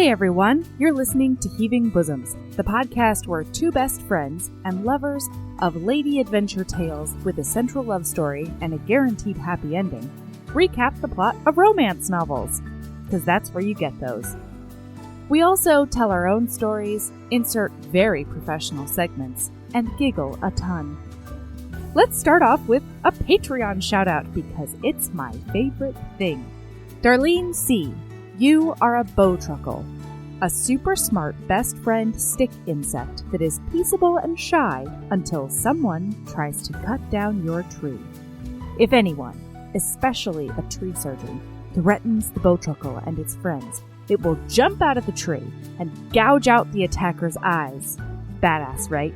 Hey everyone, you're listening to Heaving Bosoms, the podcast where two best friends and lovers of lady adventure tales with a central love story and a guaranteed happy ending recap the plot of romance novels, because that's where you get those. We also tell our own stories, insert very professional segments, and giggle a ton. Let's start off with a Patreon shout out because it's my favorite thing. Darlene C., you are a bowtruckle, a super smart best friend stick insect that is peaceable and shy until someone tries to cut down your tree. If anyone, especially a tree surgeon, threatens the bowtruckle and its friends, it will jump out of the tree and gouge out the attacker's eyes. Badass, right?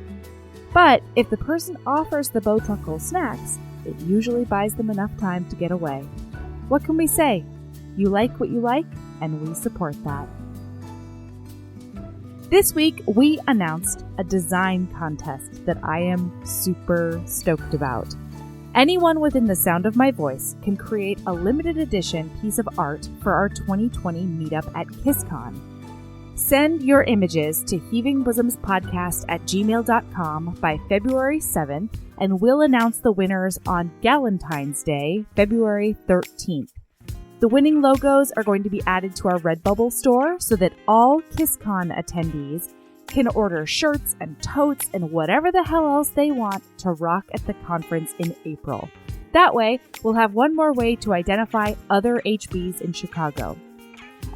But if the person offers the bowtruckle snacks, it usually buys them enough time to get away. What can we say? You like what you like, and we support that. This week, we announced a design contest that I am super stoked about. Anyone within the sound of my voice can create a limited edition piece of art for our 2020 meetup at KissCon. Send your images to heavingbosomspodcast@gmail.com by February 7th, and we'll announce the winners on Galentine's Day, February 13th. The winning logos are going to be added to our Redbubble store so that all KissCon attendees can order shirts and totes and whatever the hell else they want to rock at the conference in April. That way, we'll have one more way to identify other HBs in Chicago.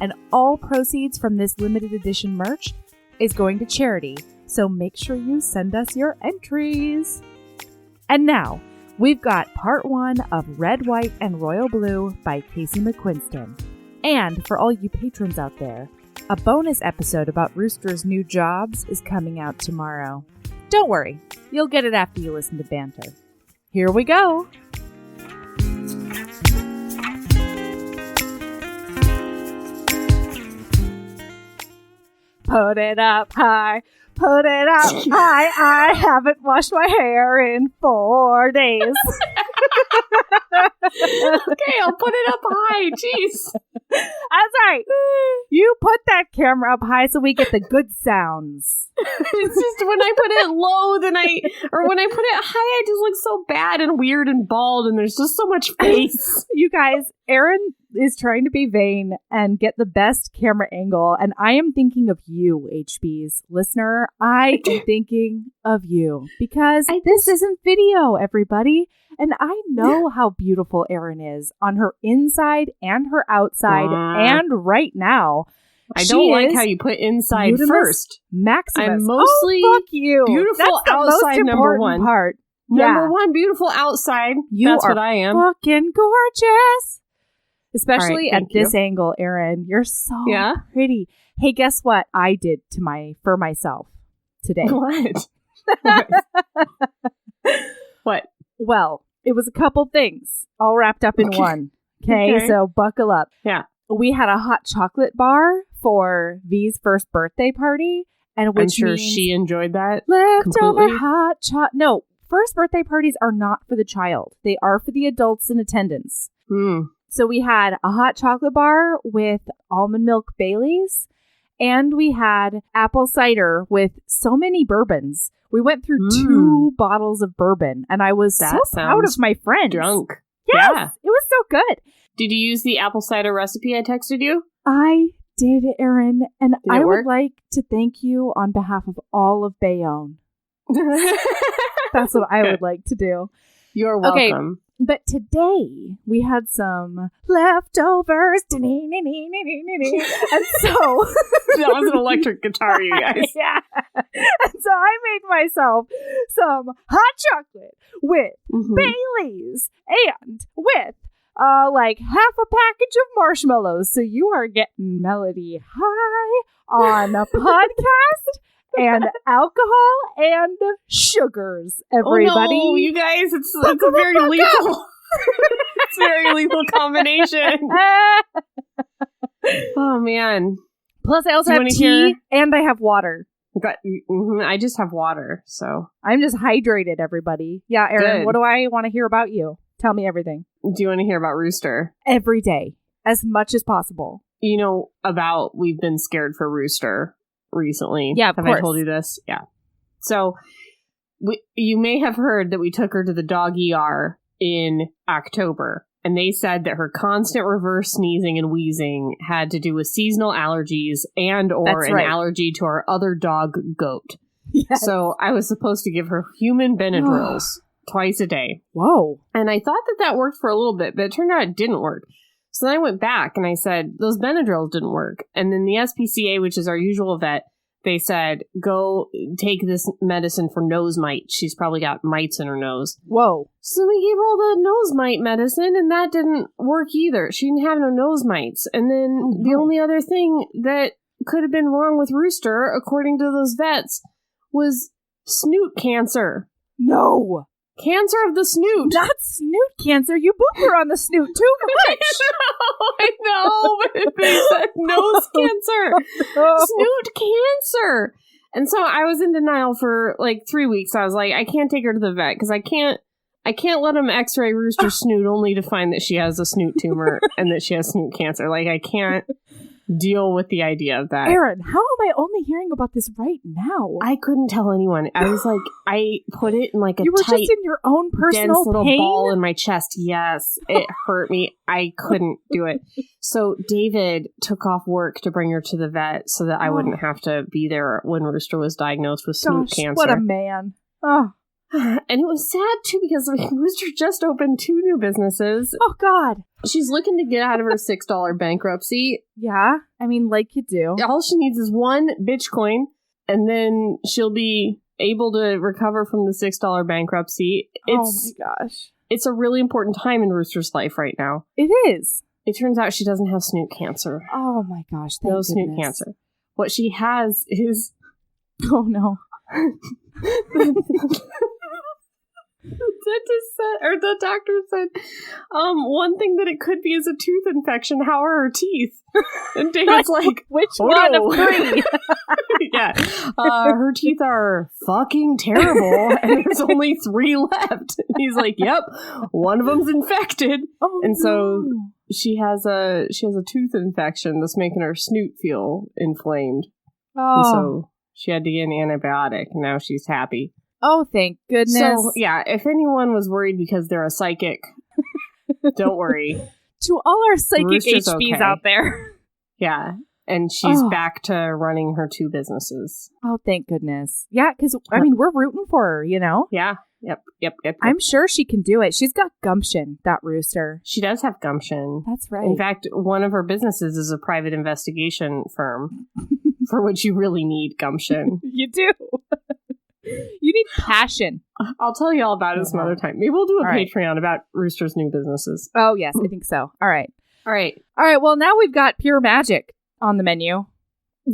And all proceeds from this limited edition merch is going to charity, so make sure you send us your entries. And now, we've got part 1 of Red, White, and Royal Blue by Casey McQuinston. And for all you patrons out there, a bonus episode about Rooster's new jobs is coming out tomorrow. Don't worry, you'll get it after you listen to Banter. Here we go! Put it up high. Put it up high. I haven't washed my hair in 4 days. Okay, I'll put it up high. Jeez. That's right. You put that camera up high so we get the good sounds. It's just when I put it low, when I put it high, I just look so bad and weird and bald, and there's just so much face. You guys, Erin is trying to be vain and get the best camera angle, and I am thinking of you, HB's listener. I am thinking of you because this isn't video, everybody. And I know how beautiful Erin is on her inside and her outside and right now. I don't like how you put inside first. Maximus. I'm mostly fuck you. Beautiful That's outside, the most number important one. Part. Number one, beautiful outside. That's what I am. Fucking gorgeous. Especially right, at this angle, Erin. You're so pretty. Hey, guess what I did for myself today? What? What? Well, it was a couple things all wrapped up in one. Okay, so buckle up. Yeah. We had a hot chocolate bar for V's first birthday party. And I'm sure she enjoyed that. Leftover hot chocolate. No, first birthday parties are not for the child. They are for the adults in attendance. So we had a hot chocolate bar with almond milk Baileys, and we had apple cider with so many bourbons. We went through 2 bottles of bourbon, and I was so proud of my friends. Drunk. Yes, Yeah. it was so good. Did you use the apple cider recipe I texted you? I did, Erin, and Did I it would work? like to thank you on behalf of all of Bayonne. That's what I would like to do. You're welcome. Okay, but today we had some leftovers. And so That was an electric guitar, you guys. Yeah. And so I made myself some hot chocolate with Baileys and with like half a package of marshmallows. So you are getting melody high on a podcast. And alcohol and sugars, everybody. Oh no, you guys, it's a very lethal. It's a very lethal combination. Oh man. Plus, I also have tea and I have water. I just have water, so I'm just hydrated, everybody. Yeah, Erin, Good. What do I want to hear about you? Tell me everything. Do you want to hear about Rooster? Every day, as much as possible. you know about we've been scared for Rooster recently. Yeah, of Have course. I told you this? Yeah. So you may have heard that we took her to the dog ER in October, and they said that her constant reverse sneezing and wheezing had to do with seasonal allergies and or an allergy to our other dog, Goat. Yes. So I was supposed to give her human Benadryls twice a day. Whoa. And I thought that worked for a little bit, but it turned out it didn't work. So then I went back and I said, those Benadryls didn't work. And then the SPCA, which is our usual vet, they said, go take this medicine for nose mites. She's probably got mites in her nose. Whoa. So we gave her all the nose mite medicine, and that didn't work either. She didn't have no nose mites. And then the only other thing that could have been wrong with Rooster, according to those vets, was snoot cancer. No. Cancer of the snoot. Not snoot cancer. You booped her on the snoot too much. I know, but they said nose cancer. Snoot cancer. And so I was in denial for like 3 weeks. I was like, I can't take her to the vet because I can't let them x-ray Rooster's snoot only to find that she has a snoot tumor and that she has snoot cancer. Like, I can't deal with the idea of that. Erin, how am I only hearing about this right now? I couldn't tell anyone. I was like, I put it in like a you were tight, just in your own personal dense little pain? ball in my chest. Yes, it hurt me. I couldn't do it. So David took off work to bring her to the vet so that I wouldn't have to be there when Rooster was diagnosed with snoot cancer. What a man. Oh. And it was sad, too, because Rooster just opened 2 new businesses. Oh, God. She's looking to get out of her $6 bankruptcy. Yeah, I mean, like you do. All she needs is 1 Bitcoin, and then she'll be able to recover from the $6 bankruptcy. Oh, my gosh. It's a really important time in Rooster's life right now. It is. It turns out she doesn't have snoot cancer. Oh, my gosh. Thank goodness. Snoot cancer. What she has is... Oh, no. The doctor said, one thing that it could be is a tooth infection. How are her teeth? And David's like, which one of 3? Yeah. Her teeth are fucking terrible, and there's only 3 left. And he's like, yep, one of them's infected. Oh, and so she has a tooth infection that's making her snoot feel inflamed. Oh. And so she had to get an antibiotic, and now she's happy. Oh, thank goodness. So, yeah, if anyone was worried because they're a psychic, don't worry. To all our psychic Rooster's HBs okay. out there. Yeah, and she's back to running her 2 businesses. Oh, thank goodness. Yeah, because, I mean, we're rooting for her, you know? Yeah, yep. I'm sure she can do it. She's got gumption, that Rooster. She does have gumption. That's right. In fact, one of her businesses is a private investigation firm for which you really need gumption. You do. You need passion. I'll tell you all about it some other time. Maybe we'll do a all Patreon right. about Rooster's new businesses. Oh, yes, I think so. All right. All right. Well, now we've got Pure Magic on the menu.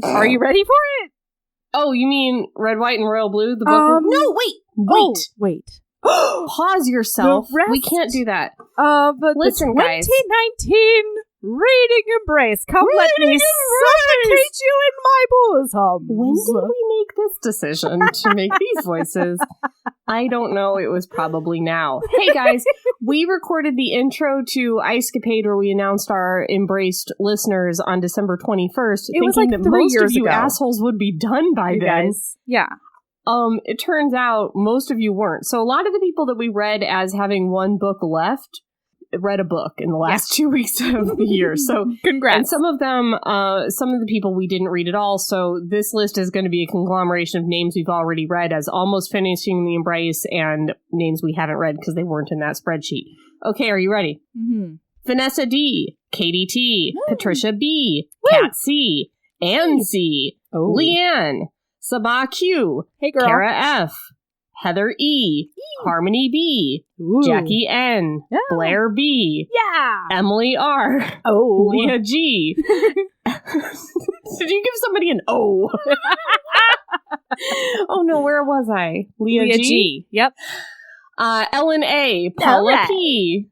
Are you ready for it? Oh, you mean Red, White, and Royal Blue? The book? No, wait. Pause yourself. We can't do that. But listen, the 2019 guys. Reading Embrace. Come let me suffocate you in my bosom. When did we make this decision to make these voices? I don't know. It was probably now. Hey, guys, we recorded the intro to Icecapade where we announced our embraced listeners on December 21st, thinking that most of you assholes would be done by then. Guys. Yeah. It turns out most of you weren't. So a lot of the people that we read as having 1 book left read a book in the last 2 weeks of the year. So congrats. And some of them, some of the people we didn't read at all. So this list is going to be a conglomeration of names we've already read as almost finishing the Embrace and names we haven't read because they weren't in that spreadsheet. Okay, are you ready? Mm-hmm. Vanessa D, Katie T, Patricia B, Kat C, Ann C, Leanne, Sabah Q, hey girl. Kara F, Heather E, Harmony B, Jackie N, Blair B, Emily R, Leah G. Did you give somebody an O? Oh no, where was I? Leah G. Yep. Ellen A, Paula P.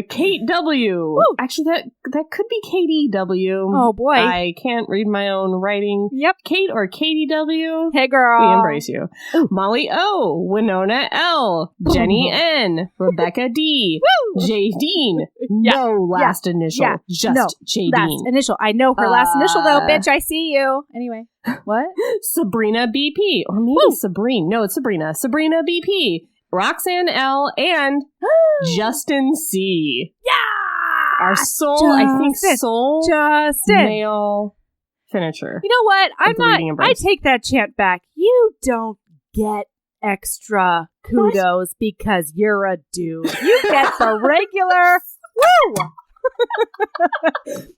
Kate W. Woo. Actually, that could be Katie W. Oh, boy. I can't read my own writing. Yep. Kate or Katie W. Hey, girl. We embrace you. Ooh. Molly O. Winona L. Jenny N. Rebecca D. Woo. J. Dean. No last initial. Just J. Last Dean. initial. I know her last initial, though. Bitch, I see you. Anyway. What? Sabrina BP. Or maybe Sabrina. No, it's Sabrina. Sabrina BP. Roxanne L. and Justin C. Yeah! Our sole, Justin. I think, sole Justin. male finisher. You know what? I take that chant back. You don't get extra kudos because you're a dude. You get the regular. Woo!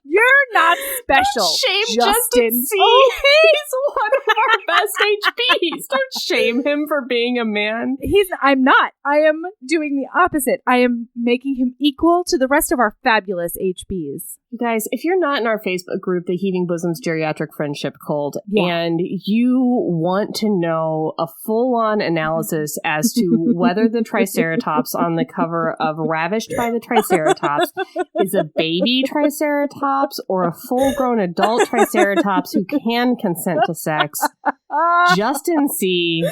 You're not special. Don't shame Justin C. Oh. He's one of our best HPs. Don't shame him for being a man. I'm not. I am doing the opposite. I am making him equal to the rest of our fabulous HBs. You guys, if you're not in our Facebook group, the Heaving Bosoms Geriatric Friendship Cult, Yeah. and you want to know a full-on analysis as to whether the Triceratops on the cover of Ravished by the Triceratops is a baby Triceratops or a full-grown adult Triceratops who can consent to sex, Justin C.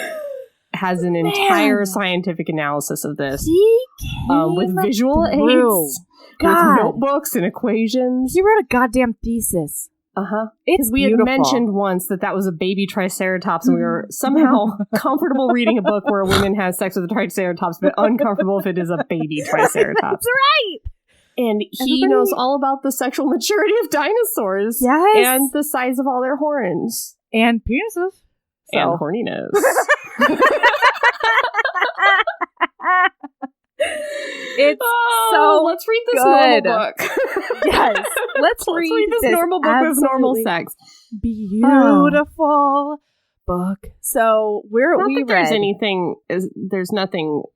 has an entire scientific analysis of this with visual aids. With notebooks and equations. He wrote a goddamn thesis. It's we beautiful. had mentioned once that was a baby Triceratops, and we were somehow comfortable reading a book where a woman has sex with a Triceratops, but uncomfortable if it is a baby Triceratops. That's right. And he knows all about the sexual maturity of dinosaurs. Yes. And the size of all their horns. And penises. And horniness. It's so let's read this good. normal book. Yes, let's read this normal book with normal sex. Beautiful book. So we read.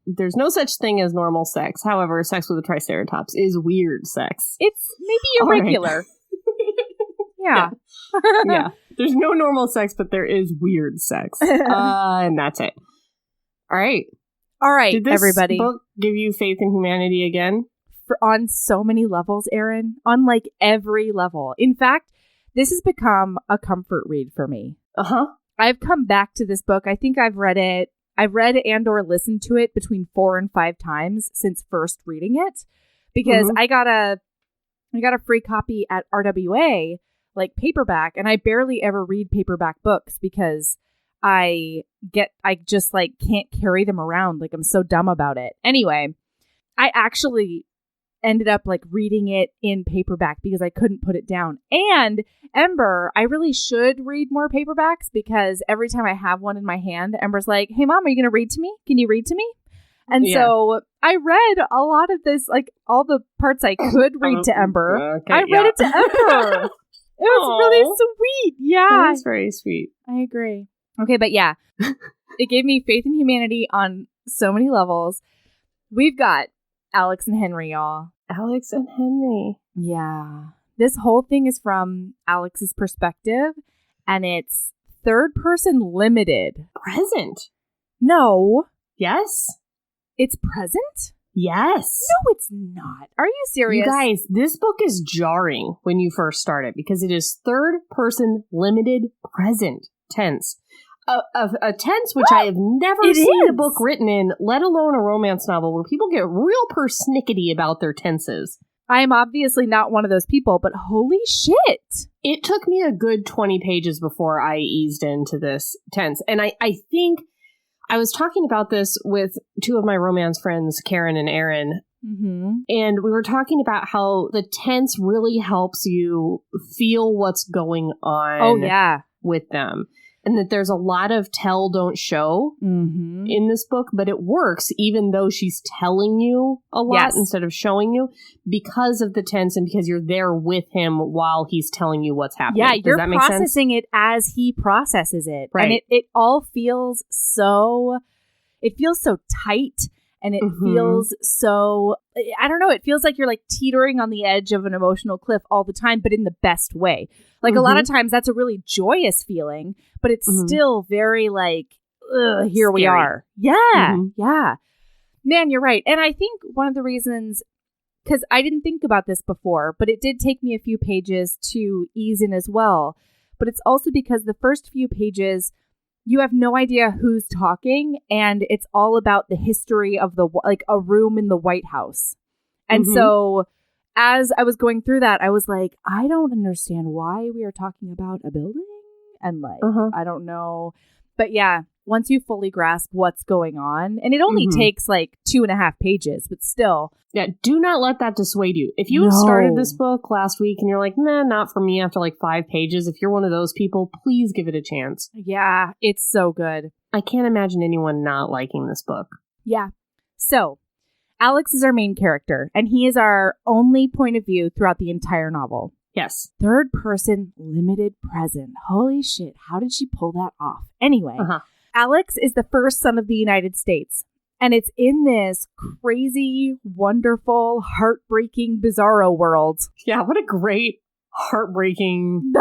There's no such thing as normal sex. However, sex with a Triceratops is weird sex. It's maybe irregular. Right. Yeah. There's no normal sex, but there is weird sex. And that's it. All right. Did this everybody. book give you faith in humanity again? On so many levels, Erin. On like every level. In fact, this has become a comfort read for me. I've come back to this book. I think I've read it. I've read and or listened to it between 4 and 5 times since first reading it. Because I got a free copy at RWA, like paperback, and I barely ever read paperback books because I just like can't carry them around. Like I'm so dumb about it. Anyway, I actually ended up like reading it in paperback because I couldn't put it down. And Ember, I really should read more paperbacks because every time I have one in my hand, Ember's like, "Hey mom, are you going to read to me? Can you read to me?" And so I read a lot of this, like all the parts I could read to Ember. Okay, I read it to Ember. It was really sweet. Yeah. That was very sweet. I agree. Okay, but yeah, it gave me faith in humanity on so many levels. We've got Alex and Henry, y'all. Alex and Henry. Yeah. This whole thing is from Alex's perspective, and it's third person limited. Present. No. Yes. It's present? Yes. No, it's not. Are you serious? You guys, this book is jarring when you first start it because it is third person limited present tense. A tense which I have never seen a book written in, let alone a romance novel, where people get real persnickety about their tenses. I am obviously not one of those people, but holy shit. It took me a good 20 pages before I eased into this tense. And I think I was talking about this with 2 of my romance friends, Karen and Erin. And we were talking about how the tense really helps you feel what's going on with them. And that there's a lot of tell, don't show in this book, but it works even though she's telling you a lot instead of showing you because of the tense and because you're there with him while he's telling you what's happening. Yeah, you're processing it as he processes it. Right. And it all feels so tight. And it feels so, I don't know, it feels like you're like teetering on the edge of an emotional cliff all the time, but in the best way. Like a lot of times that's a really joyous feeling, but it's still very like, here we are. Yeah. Yeah. Man, you're right. And I think one of the reasons, because I didn't think about this before, but it did take me a few pages to ease in as well. But it's also because the first few pages, you have no idea who's talking, and it's all about the history of a room in the White House. And so as I was going through that, I was like, I don't understand why we are talking about a building. And I don't know. But yeah, once you fully grasp what's going on, and it only takes 2.5 pages, but still. Yeah, do not let that dissuade you. If you started this book last week and you're like, nah, not for me after 5 pages, if you're one of those people, please give it a chance. Yeah, it's so good. I can't imagine anyone not liking this book. Yeah. So, Alex is our main character, and he is our only point of view throughout the entire novel. Yes. Third person, limited present. Holy shit, how did she pull that off? Anyway, Alex is the first son of the United States. And it's in this crazy, wonderful, heartbreaking, bizarro world. Yeah, what a great, heartbreaking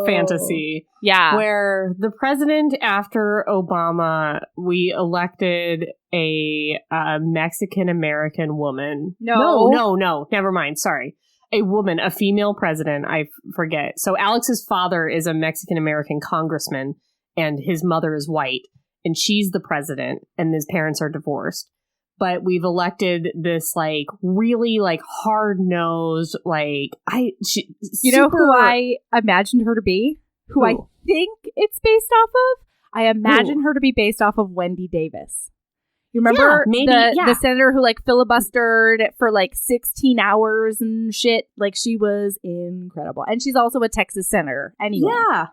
fantasy. Yeah. Where the president, after Obama, we elected a Mexican-American woman. No. Never mind. Sorry. A woman, a female president. I forget. So Alex's father is a Mexican-American congressman, and his mother is white. And she's the president, and his parents are divorced. But we've elected this, really, hard-nosed, You know who I imagined her to be? Who I think it's based off of? I imagine her to be based off of Wendy Davis. You remember the senator who, filibustered for, 16 hours and shit? She was incredible. And she's also a Texas senator, anyway. Yeah.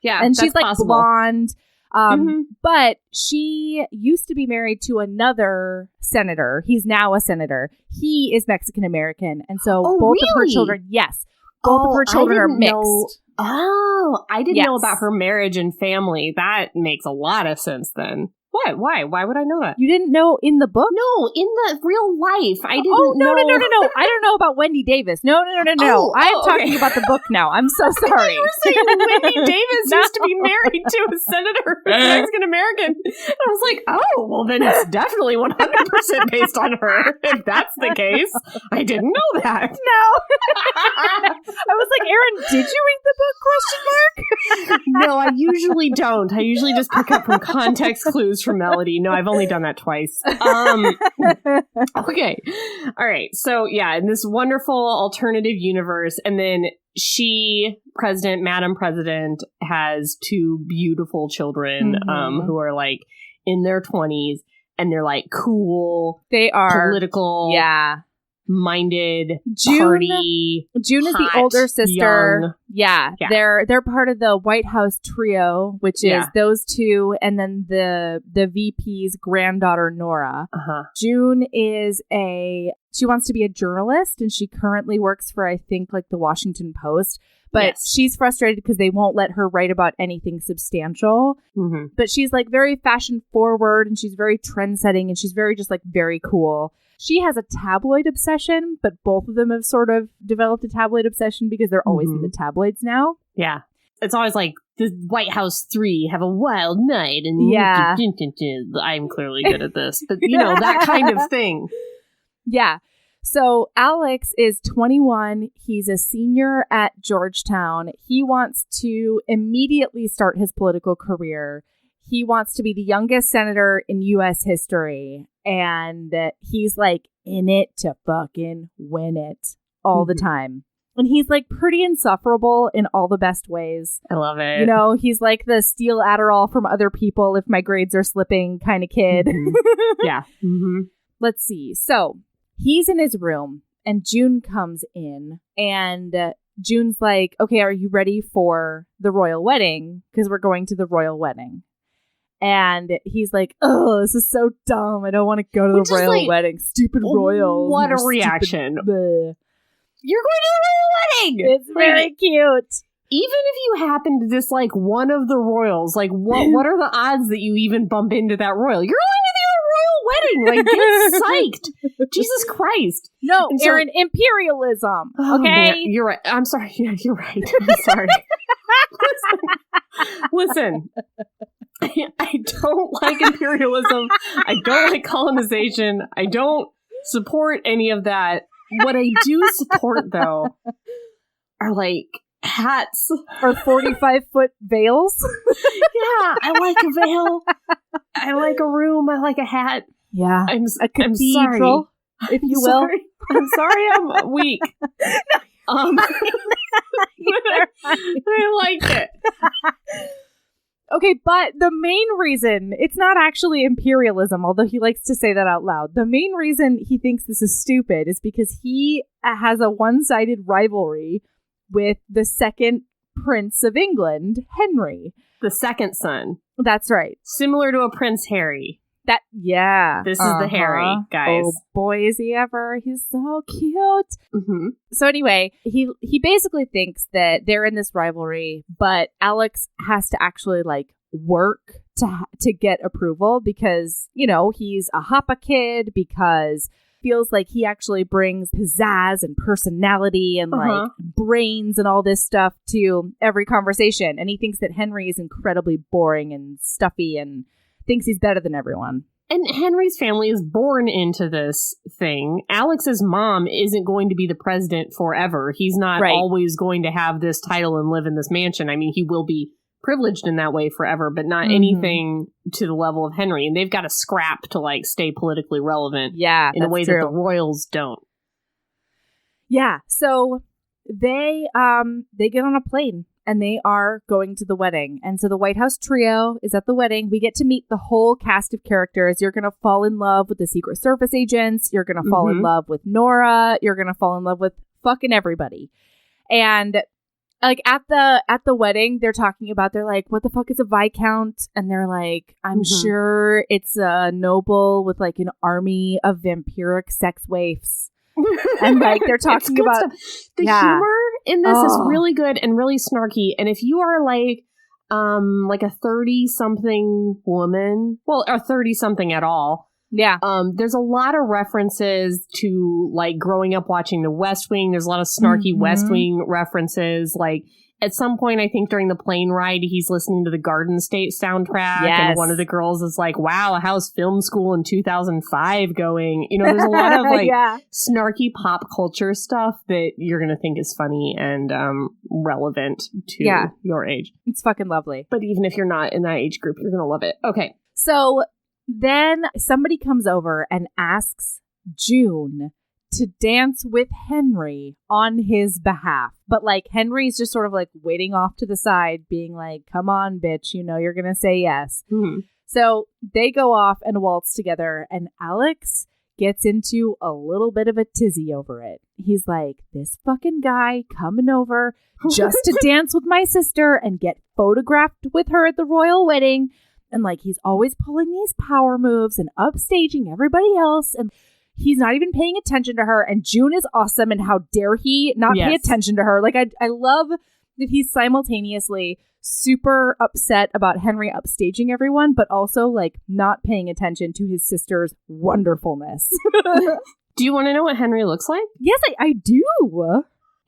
Yeah, and she's, blonde. But she used to be married to another senator. He's now a senator. He is Mexican American. And so both of her children, both of her children are mixed. I didn't know about her marriage and family. That makes a lot of sense then. What? Why? Why would I know that? You didn't know in the book? No, in the real life. I didn't know. No. I don't know about Wendy Davis. No. I'm talking about the book now. I'm so sorry. You were saying Wendy Davis used to be married to a senator who's Mexican American. I was like, oh, well, then it's definitely 100% based on her. If that's the case, I didn't know that. No. I was like, Erin, did you read the book? Question mark. No, I usually don't. I usually just pick up from context clues from Melody. No, I've only done that twice. Okay. All right. So yeah, in this wonderful alternative universe, and then Madam President, has 2 beautiful children who are in their 20s, and they're cool. They are political. Yeah. Minded June party. June is the older sister. Young. Yeah. They're part of the White House trio, which is those 2, and then the VP's granddaughter Nora. June is she wants to be a journalist, and she currently works for, I think, the Washington Post. But she's frustrated because they won't let her write about anything substantial. But she's very fashion forward, and she's very trend setting, and she's very very cool. She has a tabloid obsession, but both of them have sort of developed a tabloid obsession because they're always in the tabloids now. Yeah. It's always the White House 3 have a wild night, and I'm clearly good at this, but that kind of thing. Yeah. So Alex is 21. He's a senior at Georgetown. He wants to immediately start his political career. He wants to be the youngest senator in U.S. history. And he's in it to fucking win it all the time. And he's pretty insufferable in all the best ways. I love it. He's the steal Adderall from other people if my grades are slipping kind of kid. Yeah. Let's see. So he's in his room, and June comes in, and June's like, okay, are you ready for the royal wedding? Because we're going to the royal wedding. And he's like, oh, this is so dumb. I don't want to go to the royal wedding. Stupid royals. What a reaction. You're going to the royal wedding. It's very cute. Even if you happen to dislike one of the royals, what are the odds that you even bump into that royal? You're going to the royal wedding. Get psyched. Jesus Christ. No, Erin, imperialism. Okay? Man, you're right. I'm sorry. Yeah, you're right. I'm sorry. Listen. I don't like imperialism. I don't like colonization. I don't support any of that. What I do support, though, are like hats or 45-foot veils. Yeah, I like a veil. I like a room. I like a hat. Yeah, a cathedral, if you will. I'm sorry, I'm weak. I liked it. Okay, but the main reason, it's not actually imperialism, although he likes to say that out loud. The main reason he thinks this is stupid is because he has a one-sided rivalry with the second Prince of England, Henry. The second son. That's right. Similar to a Prince Harry. This is the Harry, guys. Oh boy, is he ever. He's so cute. Mm-hmm. So anyway, he basically thinks that they're in this rivalry, but Alex has to actually like work to get approval because, you know, he's a Hoppa kid, because feels like he actually brings pizzazz and personality and like brains and all this stuff to every conversation. And he thinks that Henry is incredibly boring and stuffy and thinks he's better than everyone. And Henry's family is born into this thing. Alex's mom isn't going to be the president forever. He's not always going to have this title and live in this mansion. I mean, he will be privileged in that way forever, but not anything to the level of Henry. And they've got to scrap to like stay politically relevant in a way that the royals don't. Yeah. So they get on a plane. And they are going to the wedding. And so the White House trio is at the wedding. We get to meet the whole cast of characters. You're going to fall in love with the Secret Service agents. You're going to fall in love with Nora. You're going to fall in love with fucking everybody. And like at the wedding, they're talking about, they're like, what the fuck is a Viscount? And they're like, I'm sure it's a noble with like an army of vampiric sex waifs. And like they're talking about stuff. The humor in this is really good and really snarky. And if you are like a 30-something woman, well, or 30-something at all, there's a lot of references to like growing up watching The West Wing. There's a lot of snarky West Wing references. Like at some point, I think during the plane ride, he's listening to the Garden State soundtrack. Yes. And one of the girls is like, wow, how's film school in 2005 going? You know, there's a lot of like snarky pop culture stuff that you're going to think is funny and relevant to your age. It's fucking lovely. But even if you're not in that age group, you're going to love it. Okay. So then somebody comes over and asks June to dance with Henry on his behalf. But like Henry's just sort of like waiting off to the side being like, come on, bitch, you know you're gonna say yes. So they go off and waltz together, and Alex gets into a little bit of a tizzy over it. He's like, this fucking guy coming over just to dance with my sister and get photographed with her at the royal wedding, and like he's always pulling these power moves and upstaging everybody else, and he's not even paying attention to her, and June is awesome, and how dare he not pay attention to her. Like, I love that he's simultaneously super upset about Henry upstaging everyone, but also, like, not paying attention to his sister's wonderfulness. Do you want to know what Henry looks like? Yes, I do.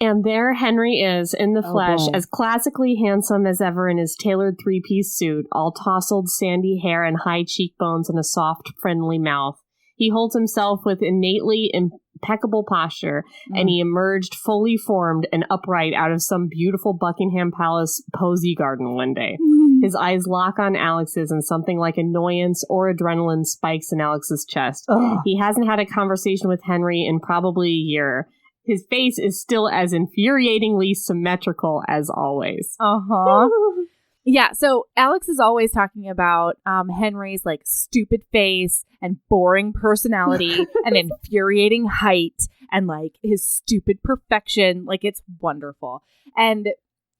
And there Henry is, in the flesh, as classically handsome as ever in his tailored three-piece suit, all tousled sandy hair and high cheekbones and a soft, friendly mouth. He holds himself with innately impeccable posture, and he emerged fully formed and upright out of some beautiful Buckingham Palace posy garden one day. His eyes lock on Alex's, and something like annoyance or adrenaline spikes in Alex's chest. He hasn't had a conversation with Henry in probably a year. His face is still as infuriatingly symmetrical as always. Yeah, so Alex is always talking about Henry's like stupid face and boring personality and infuriating height and like his stupid perfection. Like, it's wonderful. And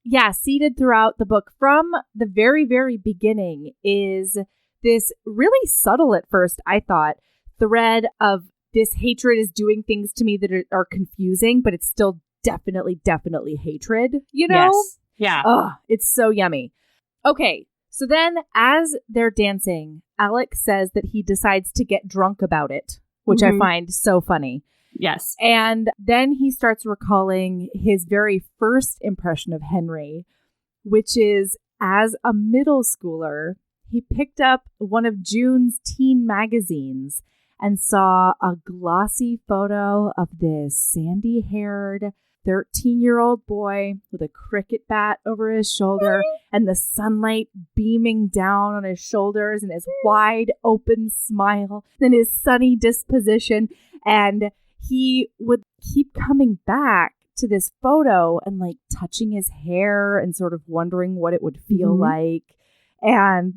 yeah, seated throughout the book from the very, very beginning is this really subtle at first, I thought, thread of this hatred is doing things to me that are confusing, but it's still definitely hatred, you know? Yes. Yeah. Oh, it's so yummy. Okay, so then as they're dancing, Alex says that he decides to get drunk about it, which I find so funny. Yes. And then he starts recalling his very first impression of Henry, which is as a middle schooler, he picked up one of June's teen magazines and saw a glossy photo of this sandy-haired 13-year-old boy with a cricket bat over his shoulder and the sunlight beaming down on his shoulders and his wide open smile and his sunny disposition. And he would keep coming back to this photo and like touching his hair and sort of wondering what it would feel like. And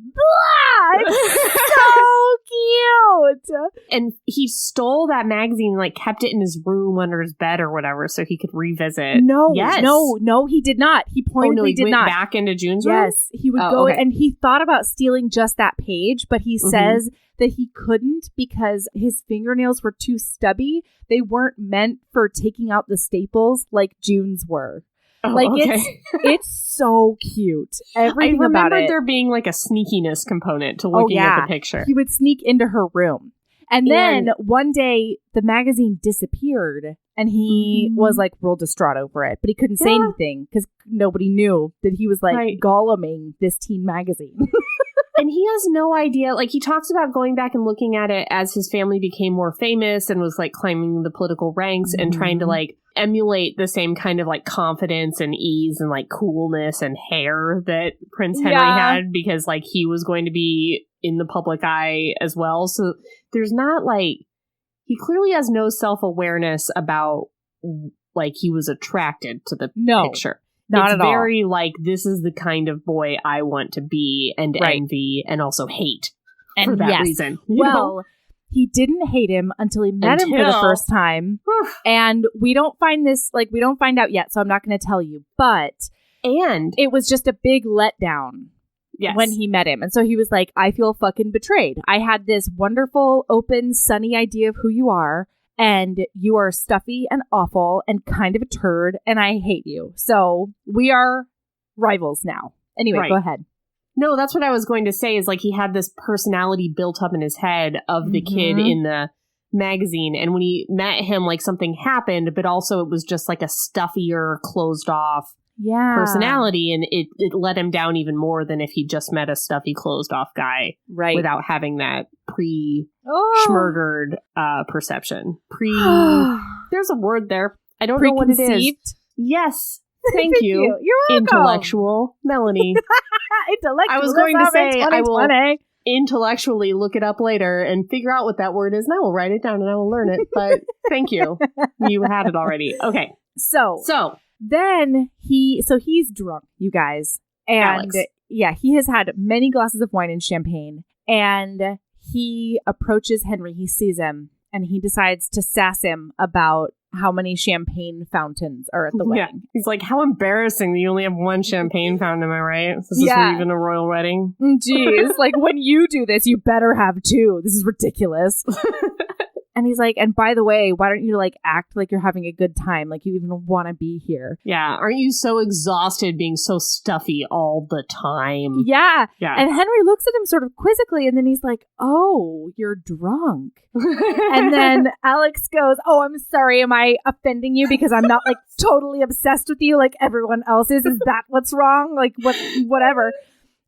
it's so cute. And he stole that magazine and like kept it in his room under his bed or whatever so he could revisit. No, yes. no, he did not. He pointedly he did went not. Back into June's room? Yes, he would go and he thought about stealing just that page, but he says that he couldn't because his fingernails were too stubby. They weren't meant for taking out the staples like June's were. Oh, okay. It's so cute. Everything I about remember it. there being like a sneakiness component to looking at the picture. He would sneak into her room. And then one day the magazine disappeared and he was like real distraught over it, but he couldn't say anything because nobody knew that he was like Golluming this teen magazine. And he has no idea. Like, he talks about going back and looking at it as his family became more famous and was like climbing the political ranks and trying to like emulate the same kind of like confidence and ease and like coolness and hair that Prince Henry had, because like he was going to be in the public eye as well. So there's not like, he clearly has no self-awareness about like he was attracted to the picture. Not it's at all. very like, this is the kind of boy I want to be and envy and also hate for that reason. Well, he didn't hate him until he met him for the first time. And we don't find out yet, so I'm not going to tell you. But it was just a big letdown when he met him. And so he was like, I feel fucking betrayed. I had this wonderful, open, sunny idea of who you are. And you are stuffy and awful and kind of a turd, and I hate you. So we are rivals now. Anyway, go ahead. No, that's what I was going to say is like he had this personality built up in his head of the kid in the magazine. And when he met him, like something happened, but also it was just like a stuffier, closed off personality. And it let him down even more than if he just met a stuffy, closed off guy without having that schmurgered perception. There's a word there. I don't know what it is. Yes. Thank you. You're welcome. Intellectual Melanie. Intellectual. I was going to say I will intellectually look it up later and figure out what that word is, and I will write it down and I will learn it. But thank you. You had it already. Okay. So then he's drunk, you guys. And Alex. He has had many glasses of wine and champagne. And he approaches Henry. He sees him and he decides to sass him about how many champagne fountains are at the wedding. He's like, how embarrassing that you only have one champagne fountain, am I right? Is this even a royal wedding? Jeez, like when you do this, you better have two. This is ridiculous. And he's like, and by the way, why don't you like act like you're having a good time? Like you even want to be here. Yeah. Aren't you so exhausted being so stuffy all the time? Yeah. And Henry looks at him sort of quizzically and then he's like, oh, you're drunk. And then Alex goes, oh, I'm sorry. Am I offending you because I'm not like totally obsessed with you like everyone else is? Is that what's wrong? Like whatever.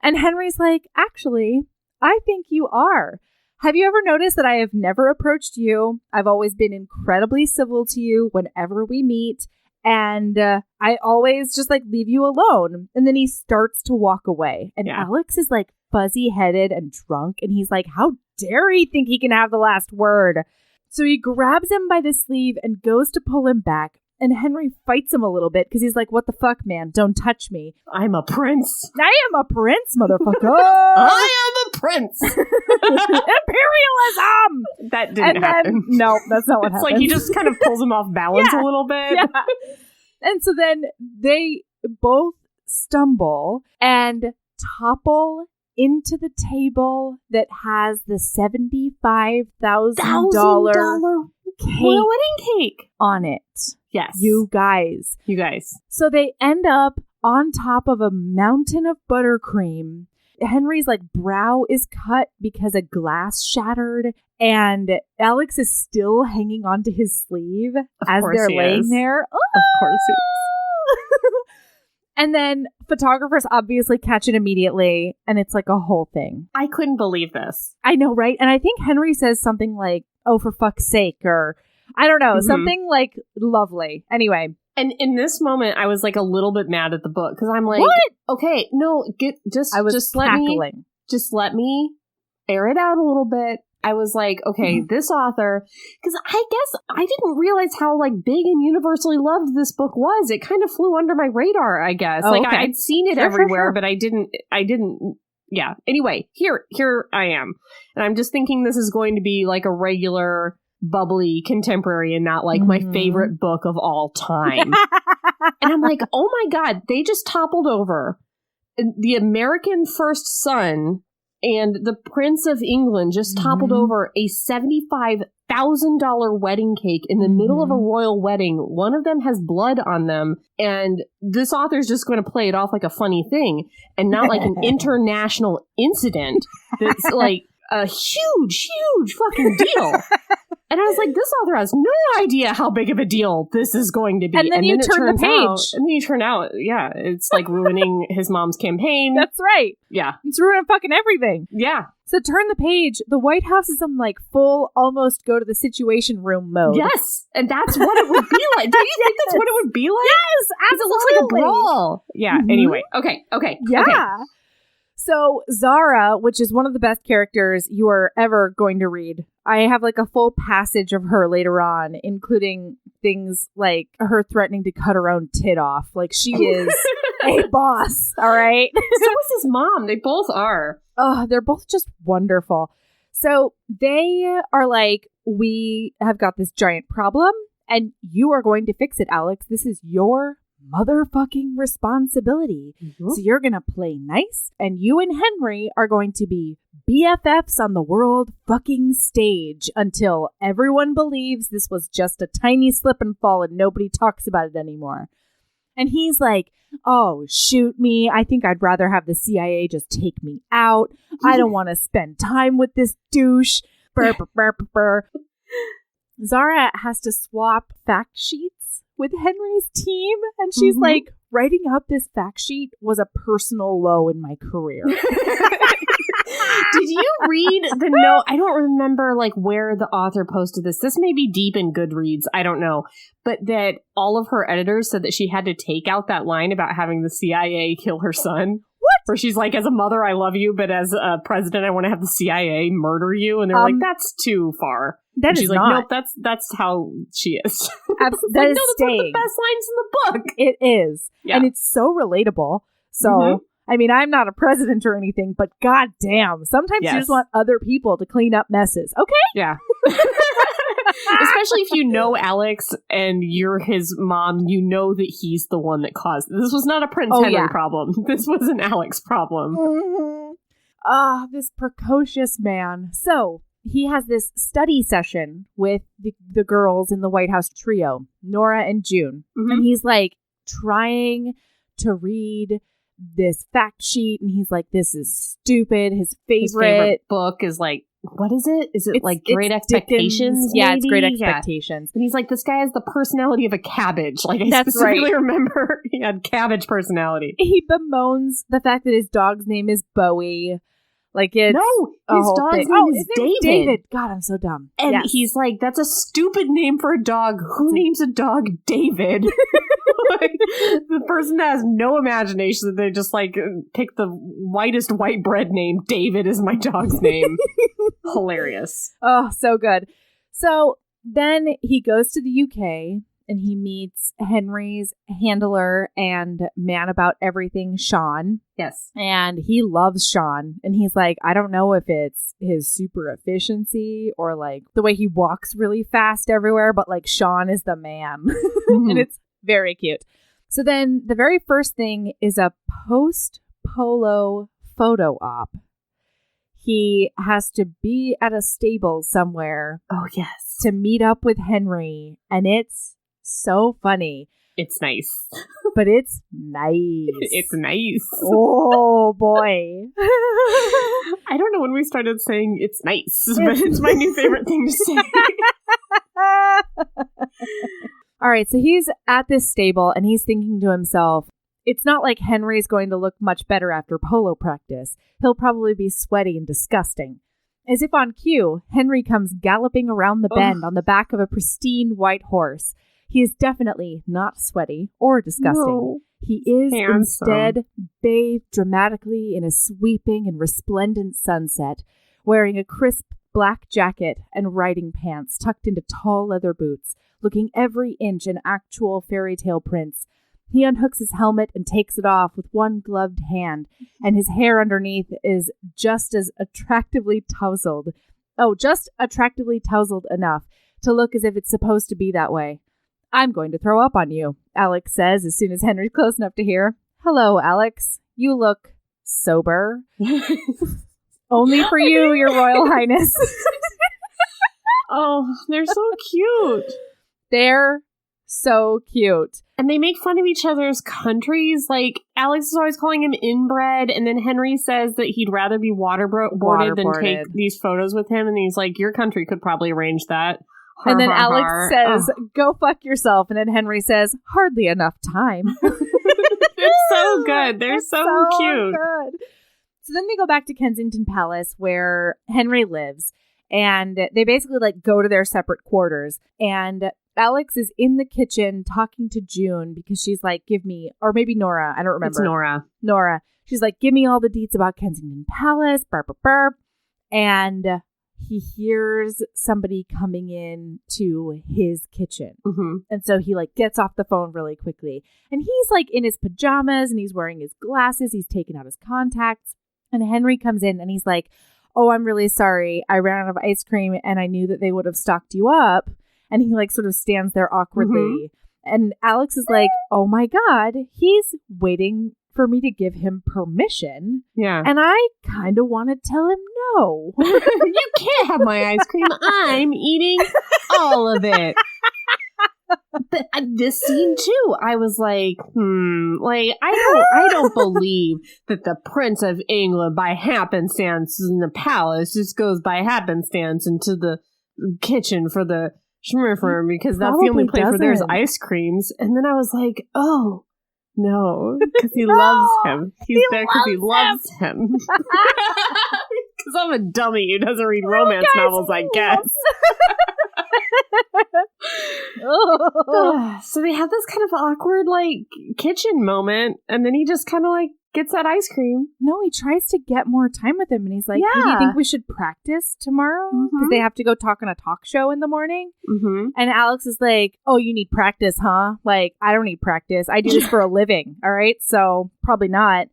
And Henry's like, actually, I think you are. Have you ever noticed that I have never approached you? I've always been incredibly civil to you whenever we meet. And I always just like leave you alone. And then he starts to walk away. And Alex is like fuzzy headed and drunk. And he's like, how dare he think he can have the last word? So he grabs him by the sleeve and goes to pull him back. And Henry fights him a little bit because he's like, what the fuck, man? Don't touch me. I'm a prince. I am a prince, motherfucker. I am a prince. Imperialism! That didn't happen. No, that's not what it's happened. Like he just kind of pulls him off balance a little bit. Yeah. And so then they both stumble and topple into the table that has the $75,000 royal wedding cake on it. Yes. You guys. So they end up on top of a mountain of buttercream. Henry's like brow is cut because a glass shattered, and Alex is still hanging onto his sleeve as they're laying there. Of course he is. And then photographers obviously catch it immediately, and it's like a whole thing. I couldn't believe this. I know, right? And I think Henry says something like, oh, for fuck's sake, or I don't know, something like lovely. Anyway. And in this moment, I was like a little bit mad at the book because I'm like, what? Okay, no, just let me air it out a little bit. I was like, okay, this author, because I guess I didn't realize how like big and universally loved this book was. It kind of flew under my radar, I guess. Oh, like okay. I'd seen it everywhere, but I didn't. Yeah. Anyway, here I am, and I'm just thinking this is going to be like a regular, bubbly contemporary, and not like my favorite book of all time. And I'm like, oh my God, they just toppled over the American first son. And the Prince of England just toppled over a $75,000 wedding cake in the middle of a royal wedding. One of them has blood on them. And this author's just going to play it off like a funny thing and not like an international incident that's like a huge, huge fucking deal. And I was like, this author has no idea how big of a deal this is going to be. And then you turn the page. And then you turn out, yeah, it's like ruining his mom's campaign. That's right. Yeah. It's ruining fucking everything. Yeah. So turn the page. The White House is in like full, almost go to the situation room mode. Yes. And that's what it would be like. Do you think that's what it would be like? Yes, absolutely. Because it looks like a brawl. Yeah. Anyway. Okay. Yeah. Okay. So Zara, which is one of the best characters you are ever going to read. I have like a full passage of her later on, including things like her threatening to cut her own tit off. Like she is a boss, all right? So is his mom. They both are. Oh, they're both just wonderful. So they are like, we have got this giant problem and you are going to fix it, Alex. This is your motherfucking responsibility. So you're gonna play nice and you and Henry are going to be BFFs on the world fucking stage until everyone believes this was just a tiny slip and fall and nobody talks about it anymore. And he's like, oh, shoot me. I think I'd rather have the CIA just take me out. I don't want to spend time with this douche. Burr, burr, burr, burr, burr. Zara has to swap fact sheets with Henry's team, and she's like, writing up this fact sheet was a personal low in my career. Did you read the note? I don't remember like where the author posted this. This may be deep in Goodreads. I don't know. But that all of her editors said that she had to take out that line about having the CIA kill her son. What? Where she's like, as a mother, I love you, but as a president, I want to have the CIA murder you. And they're like, that's too far. That and is she's not. Like, nope, that's how she is. Absolutely. Like, no, that's staying. one of the best lines in the book. It is. Yeah. And it's so relatable. So, I mean, I'm not a president or anything, but goddamn, sometimes you just want other people to clean up messes. Okay? Yeah. Especially if you know Alex and you're his mom, you know that he's the one that caused it. This was not a Prince Henry problem. This was an Alex problem. This precocious man. So he has this study session with the girls in the White House trio, Nora and June. And he's like trying to read this fact sheet. And he's like, this is stupid. His favorite book is like, what is it? Is it like Great Expectations? Yeah, it's Great Expectations. And he's like, this guy has the personality of a cabbage. Like, I specifically remember he had cabbage personality. He bemoans the fact that his dog's name is Bowie. Like, it's his dog's name is David. God, I'm so dumb. And he's like, that's a stupid name for a dog. Who names a dog David? Like, the person that has no imagination, they just like pick the whitest white bread name. David is my dog's name. Hilarious. Oh, so good. So then he goes to the UK and he meets Henry's handler and man about everything, Sean. Yes. And he loves Sean. And he's like, I don't know if it's his super efficiency or like the way he walks really fast everywhere, but like Sean is the man. And it's very cute. So then the very first thing is a post-polo photo op. He has to be at a stable somewhere. Oh, yes. To meet up with Henry. And it's so funny. It's nice. But it's nice. It's nice. Oh, boy. I don't know when we started saying it's nice, but it's my new favorite thing to say. All right, so he's at this stable and he's thinking to himself, It's not like Henry's going to look much better after polo practice. He'll probably be sweaty and disgusting. As if on cue, Henry comes galloping around the bend on the back of a pristine white horse. He is definitely not sweaty or disgusting. No. He is instead bathed dramatically in a sweeping and resplendent sunset, wearing a crisp black jacket and riding pants tucked into tall leather boots, looking every inch an actual fairy tale prince. He unhooks his helmet and takes it off with one gloved hand, and his hair underneath is just attractively tousled enough to look as if it's supposed to be that way. I'm going to throw up on you, Alex says as soon as Henry's close enough to hear. Hello, Alex. You look sober. Only for you, your royal highness. Oh, they're so cute. They're so cute. And they make fun of each other's countries. Like, Alex is always calling him inbred, and then Henry says that he'd rather be waterboarded than take these photos with him, and he's like, your country could probably arrange that. And then Alex says, go fuck yourself. And then Henry says, hardly enough time. It's so good. They're so cute. Good. So then they go back to Kensington Palace where Henry lives. And they basically go to their separate quarters. And Alex is in the kitchen talking to June because she's like, give me, or maybe Nora. I don't remember. It's Nora. She's like, give me all the deets about Kensington Palace. Burp, burp, burp. And he hears somebody coming in to his kitchen. Mm-hmm. And so he gets off the phone really quickly. And he's in his pajamas and he's wearing his glasses. He's taken out his contacts. And Henry comes in and he's like, oh, I'm really sorry. I ran out of ice cream and I knew that they would have stocked you up. And he sort of stands there awkwardly. Mm-hmm. And Alex is like, oh my God, he's waiting for me to give him permission. Yeah. And I kind of want to tell him no. You can't have my ice cream. I'm eating all of it. But this scene too, I was like, I don't believe that the Prince of England by happenstance in the palace just goes by happenstance into the kitchen for the schmurfer because that's the only place where there's ice creams. And then I was like, oh, no, because he loves him. He's there because he loves him. Because I'm a dummy who doesn't read romance novels, I guess. So they have this kind of awkward, kitchen moment, and then he just kind of, gets that ice cream. No, he tries to get more time with him, and he's like, hey, do you think we should practice tomorrow? Because they have to go talk on a talk show in the morning. Mm-hmm. And Alex is like, oh, you need practice, huh? I don't need practice. I do this for a living, all right? So probably not.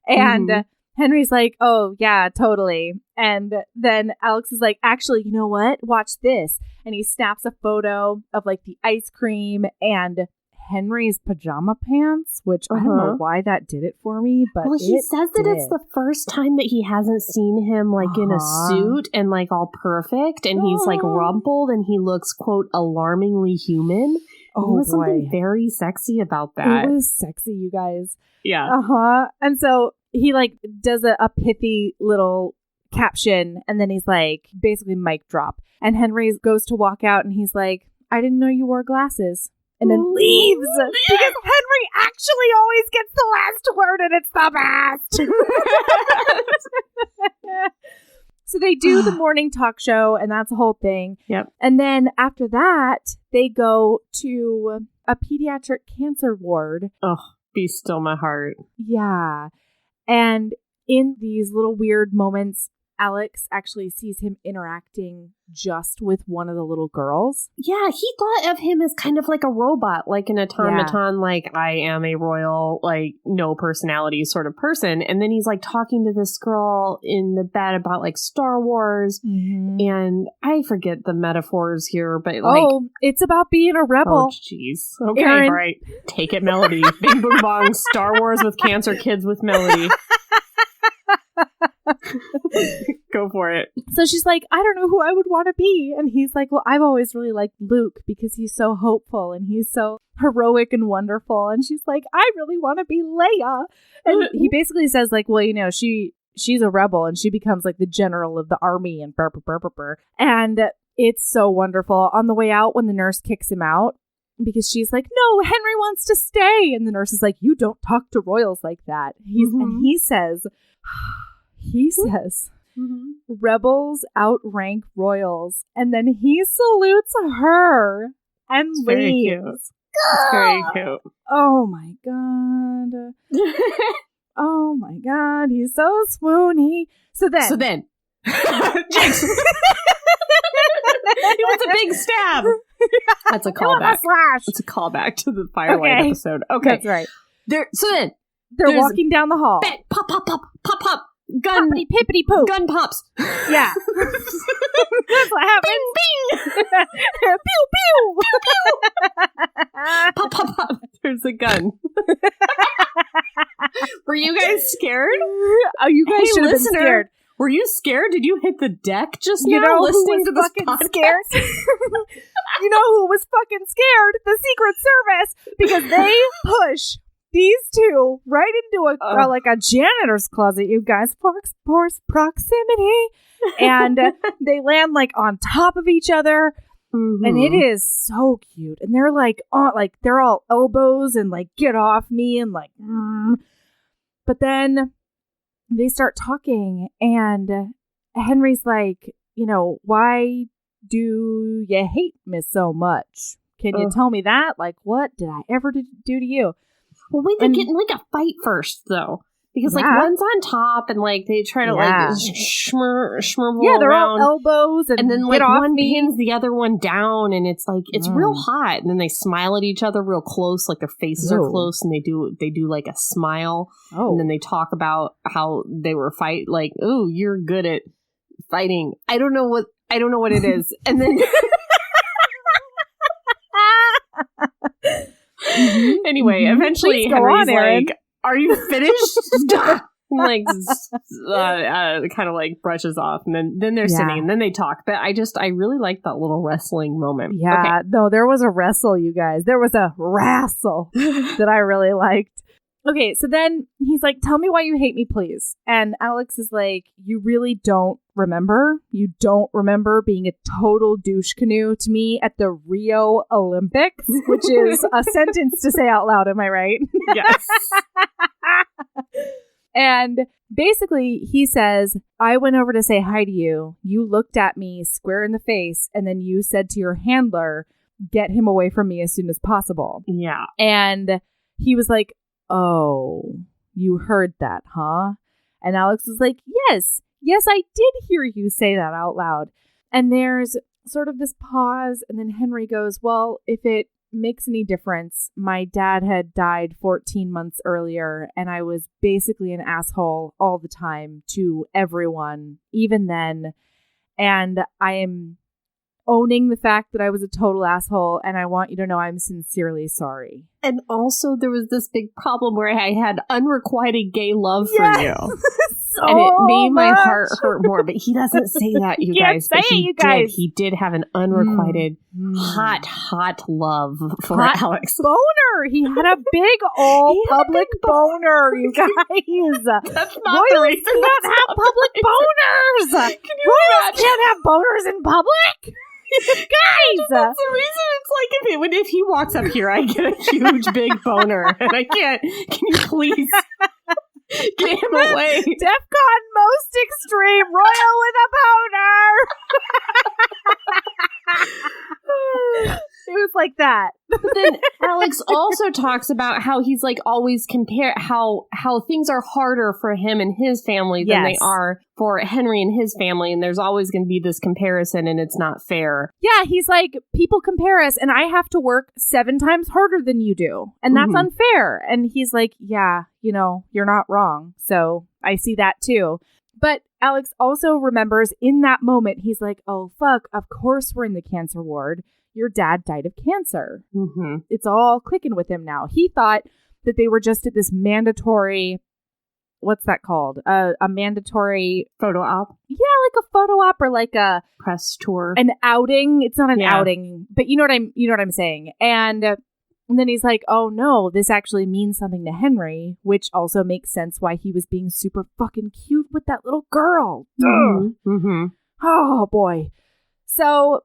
And Henry's like, oh, yeah, totally. And then Alex is like, actually, you know what? Watch this. And he snaps a photo of the ice cream and Henry's pajama pants, which I don't know why that did it for me, but he says that it's the first time that he hasn't seen him in a suit and all perfect, and he's rumpled and he looks, quote, alarmingly human. Oh, there was something very sexy about that. It was sexy, you guys. Yeah. And so he does a pithy little caption, and then he's basically mic drop. And Henry goes to walk out, and he's like, I didn't know you wore glasses. And then leaves because Henry actually always gets the last word, and it's the best. So they do the morning talk show, and that's the whole thing. Yep. And then after that, they go to a pediatric cancer ward. Oh, be still my heart. Yeah. And in these little weird moments, Alex actually sees him interacting just with one of the little girls. Yeah, he thought of him as kind of like a robot, like an automaton, I am a royal, no personality sort of person. And then he's talking to this girl in the bed about Star Wars. Mm-hmm. And I forget the metaphors here, but it's about being a rebel. Oh, jeez. Okay, Erin. All right. Take it, Melody. Bing, boom, bong. Star Wars with cancer kids with Melody. Go for it. So she's like, I don't know who I would want to be. And he's like, well, I've always really liked Luke because he's so hopeful and he's so heroic and wonderful. And she's like, I really want to be Leia. And he basically says well, she's a rebel and she becomes the general of the army and burr, burr, burr, burr, burr. And it's so wonderful. On the way out, when the nurse kicks him out, because she's like, no, Henry wants to stay. And the nurse is like, you don't talk to royals like that. And he says, rebels outrank royals. And then he salutes her and leaves. Very cute. It's very cute. Oh my God. Oh my God. He's so swoony. So then. Jinx. It was a big stab. That's a callback. It's a callback to the Firelight episode. Okay. That's right. They're walking down the hall. Pop, pop, pop, pop, pop. Gun. Poppity, pippity, poop. Gun pops. Yeah. That's what happens. Bing, bing. Pew, pew. Pew, pew. Pop, pop, pop. There's a gun. Were you guys scared? Oh, you guys should have been scared. Were you scared? Did you hit the deck just now listening to this podcast? Scared? You know who was fucking scared? The Secret Service, because they push these two right into a janitor's closet, you guys, for proximity, and they land like on top of each other, and it is so cute. And they're like, they're all elbows and like, get off me, and like, but then they start talking, and Henry's like, why do you hate me so much? Can you tell me that? Like, what did I ever do to you? Well, wait, they get in like a fight first, though. Because like one's on top, and like they try to like shmurble they're around. all elbows, and then like one pins the other one down, and it's like it's real hot. And then they smile at each other real close, like their faces are close, and they do like a smile. And then they talk about how they were like, oh, you're good at fighting. I don't know what it is. And then anyway, eventually Henry's like, are you finished? Like kind of like brushes off, and then they're sitting, and then they talk. But I really like that little wrestling moment. Yeah, no, there was a wrestle, you guys. There was a wrestle that I really liked. Okay, so then he's like, tell me why you hate me, please. And Alex is like, you really don't remember? You don't remember being a total douche canoe to me at the Rio Olympics? Which is a sentence to say out loud, am I right? Yes. And basically, he says, I went over to say hi to you. You looked at me square in the face, and then you said to your handler, get him away from me as soon as possible. Yeah. And he was like, oh, you heard that, huh? And Alex was like, yes, I did hear you say that out loud. And there's sort of this pause, and then Henry goes, well, if it makes any difference, my dad had died 14 months earlier, and I was basically an asshole all the time to everyone, even then. And I am owning the fact that I was a total asshole, and I want you to know I'm sincerely sorry. And also, there was this big problem where I had unrequited gay love for you. So and it made my much. Heart hurt more, but he doesn't say that, you guys. But he did have an unrequited, hot love for Alex. Boner. He had a big public boner, you guys. That's not the reason. Can't have public boners. Royals can't have boners in public. Guys, that's the reason. It's like if he walks up here, I get a huge big boner, and I can't. Can you please get him away? DEFCON most extreme royal with a boner. It was like that. But then Alex also talks about how he's like always compare how things are harder for him and his family than they are for Henry and his family, and there's always going to be this comparison, and it's not fair. Yeah, he's like, people compare us, and I have to work 7 times harder than you do, and that's unfair. And he's like, yeah, you're not wrong. So I see that too. But Alex also remembers in that moment, he's like, oh, fuck, of course we're in the cancer ward. Your dad died of cancer. It's all clicking with him now. He thought that they were just at this mandatory, what's that called? A mandatory photo op? Yeah, like a photo op or like a press tour. An outing. It's not an outing, but you know what I'm saying. And then he's like, oh no, this actually means something to Henry, which also makes sense why he was being super fucking cute with that little girl. Oh boy. So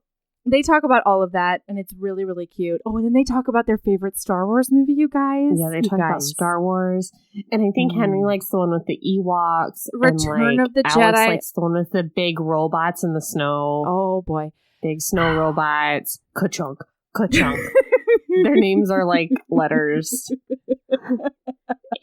they talk about all of that, and it's really, really cute. Oh, and then they talk about their favorite Star Wars movie, you guys. Yeah, they talk about Star Wars. And I think Henry likes the one with the Ewoks. Return of the Alex Jedi. likes the one with the big robots in the snow. Oh, boy. Big snow robots. Ka-chunk. Ka-chunk. Their names are like letters.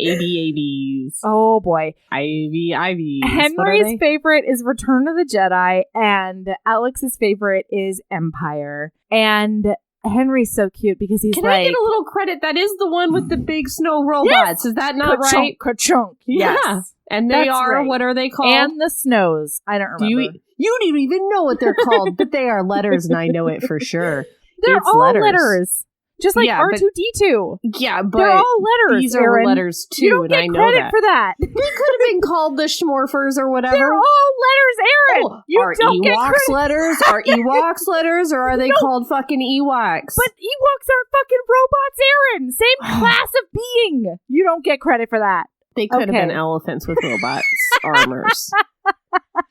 ABABs. Oh, boy. IVs. Henry's favorite is Return of the Jedi, and Alex's favorite is Empire. And Henry's so cute because he's Can I get a little credit? That is the one with the big snow robots. Yes! Is that not right? Ka-chunk. Yeah. Yes. And they are, right. What are they called? And the Snows. I don't remember. You don't even know what they're called, but they are letters, and I know it for sure. They're all letters. Just like R2-D2. Yeah, but they're all letters. These Erin. are letters too, you don't get and I know credit that. for that. They could have been called the Schmorfers or whatever. They're all letters, Erin. Oh, you are don't get Ewoks credit. letters? Are Ewoks letters, or are they called fucking Ewoks? But Ewoks are fucking robots, Erin. Same class of being. You don't get credit for that. They could have been elephants with robots armors.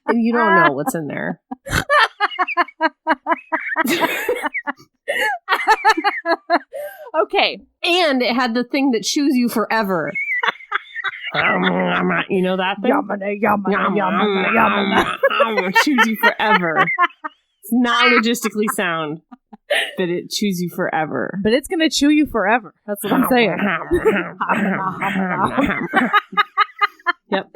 And you don't know what's in there. Okay. And it had the thing that chews you forever. You know that thing? Chews you forever. It's not logistically sound, but it chews you forever. But it's going to chew you forever. That's what I'm saying. Yep.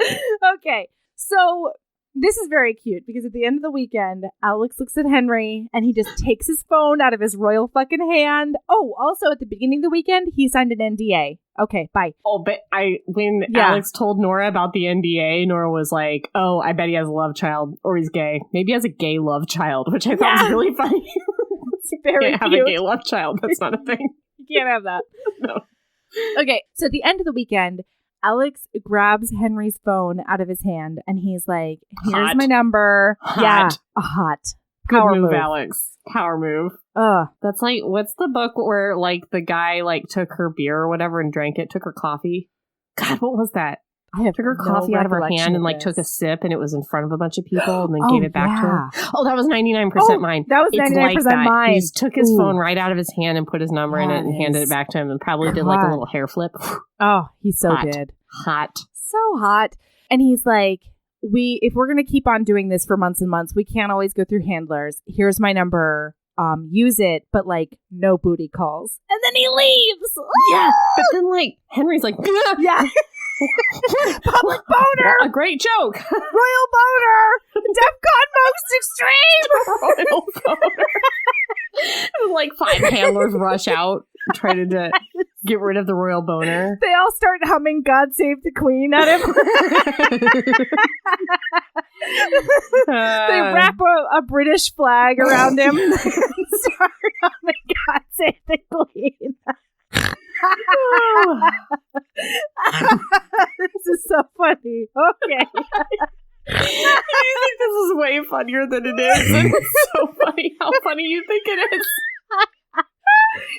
Okay. So this is very cute because at the end of the weekend, Alex looks at Henry and he just takes his phone out of his royal fucking hand. Oh, also at the beginning of the weekend, he signed an NDA. Okay, bye. Oh, but when Alex told Nora about the NDA, Nora was like, oh, I bet he has a love child, or he's gay. Maybe he has a gay love child, which I thought was really funny. It's very cute. Have a gay love child. That's not a thing. You can't have that. No. Okay, so at the end of the weekend, Alex grabs Henry's phone out of his hand and he's like, here's my number. Hot. Yeah, a hot. Power move, Alex. Power move. Ugh. That's like, what's the book where like the guy like took her beer or whatever and drank it, took her coffee? God, what was that? Took her coffee out of her hand and like took a sip, and it was in front of a bunch of people and then gave it back to her. Oh, that was 99% mine. That was 99% mine. He just took his phone right out of his hand and put his number in it and handed it back to him and probably did like a little hair flip. Oh, he so did. Hot. So hot. And he's like, if we're going to keep on doing this for months and months, we can't always go through handlers. Here's my number. Use it, but like no booty calls. And then he leaves. Yeah. But then like Henry's like, yeah. Public boner. A great joke. Royal boner. DEFCON most extreme. Royal boner. And like 5 handlers rush out trying to get rid of the royal boner. They all start humming God Save the Queen at him. They wrap a British flag around him and start humming God Save the Queen. This is so funny. Okay. I think this is way funnier than it is. And it's so funny how funny you think it is.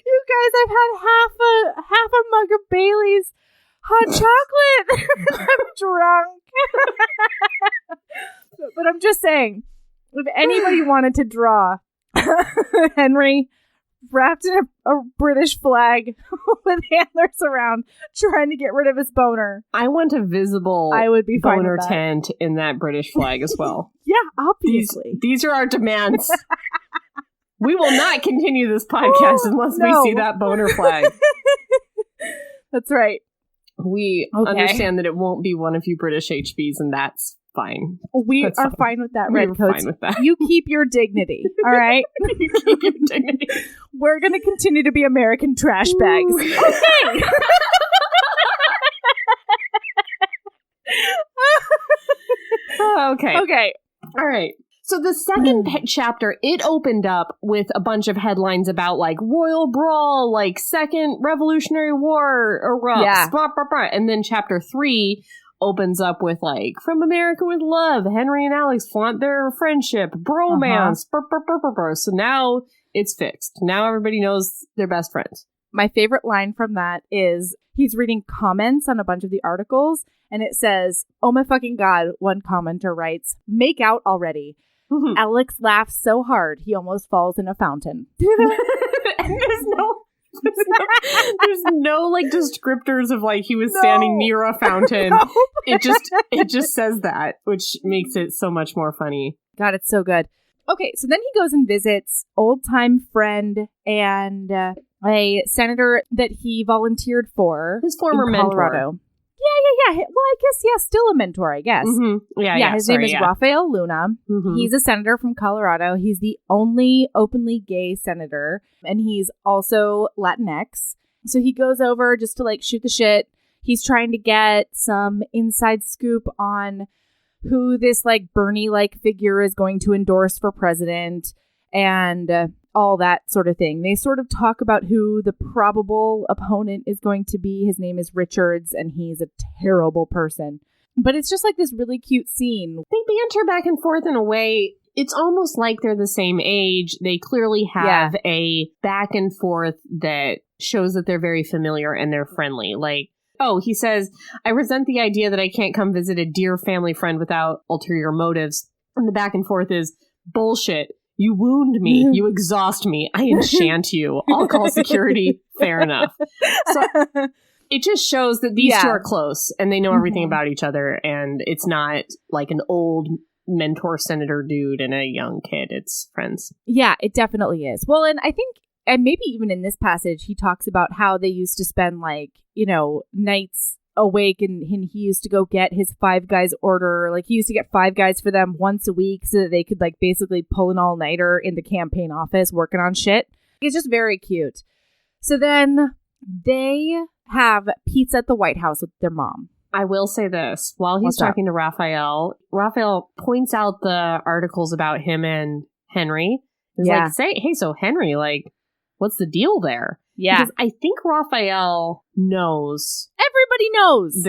You guys, I've had half a mug of Bailey's hot chocolate. I'm drunk. But I'm just saying, if anybody wanted to draw Henry wrapped in a British flag with antlers around, trying to get rid of his boner. I want a visible I would be boner tent in that British flag as well. Yeah, obviously. These are our demands. We will not continue this podcast unless we see that boner flag. That's right. We understand that it won't be one of you British HBs, and that's fine. We are fine with that, Redcoats. Fine with that. You keep your dignity, all right? You keep your dignity. We're going to continue to be American trash bags. Okay. Okay. All right. So the second chapter, it opened up with a bunch of headlines about like royal brawl, like Second Revolutionary War erupts, blah, blah, blah. And then chapter 3 opens up with like, from America with love, Henry and Alex flaunt their friendship, bromance, So now it's fixed. Now everybody knows they're best friends. My favorite line from that is he's reading comments on a bunch of the articles, and it says, oh my fucking God, one commenter writes, make out already. Alex laughs so hard he almost falls in a fountain. And there's no like descriptors of like he was standing near a fountain. No. It just says that, which makes it so much more funny. God, it's so good. Okay, so then he goes and visits old-time friend and a senator that he volunteered for. His former in mentor. Colorado. Yeah. Well, I guess, still a mentor, I guess. Mm-hmm. Yeah, his name is Rafael Luna. Mm-hmm. He's a senator from Colorado. He's the only openly gay senator, and he's also Latinx. So he goes over just to, like, shoot the shit. He's trying to get some inside scoop on who this, like, Bernie-like figure is going to endorse for president and all that sort of thing. They sort of talk about who the probable opponent is going to be. His name is Richards, and he's a terrible person. But it's just like this really cute scene. They banter back and forth in a way. It's almost like they're the same age. They clearly have a back and forth that shows that they're very familiar and they're friendly. Like, oh, he says, I resent the idea that I can't come visit a dear family friend without ulterior motives. And the back and forth is bullshit. You wound me. You exhaust me. I enchant you. I'll call security. Fair enough. So it just shows that these two are close and they know everything about each other. And it's not like an old mentor senator dude and a young kid. It's friends. Yeah, it definitely is. Well, and I think, and maybe even in this passage, he talks about how they used to spend like, nights awake and he used to go get his Five Guys order. Like he used to get Five Guys for them once a week so that they could like basically pull an all-nighter in the campaign office working on shit. It's just very cute. So then they have pizza at the White House with their mom. I will say this. While he's talking to Raphael points out the articles about him and Henry. He's like, so Henry, like, what's the deal there? Yeah. Because I think Raphael knows. Everybody knows.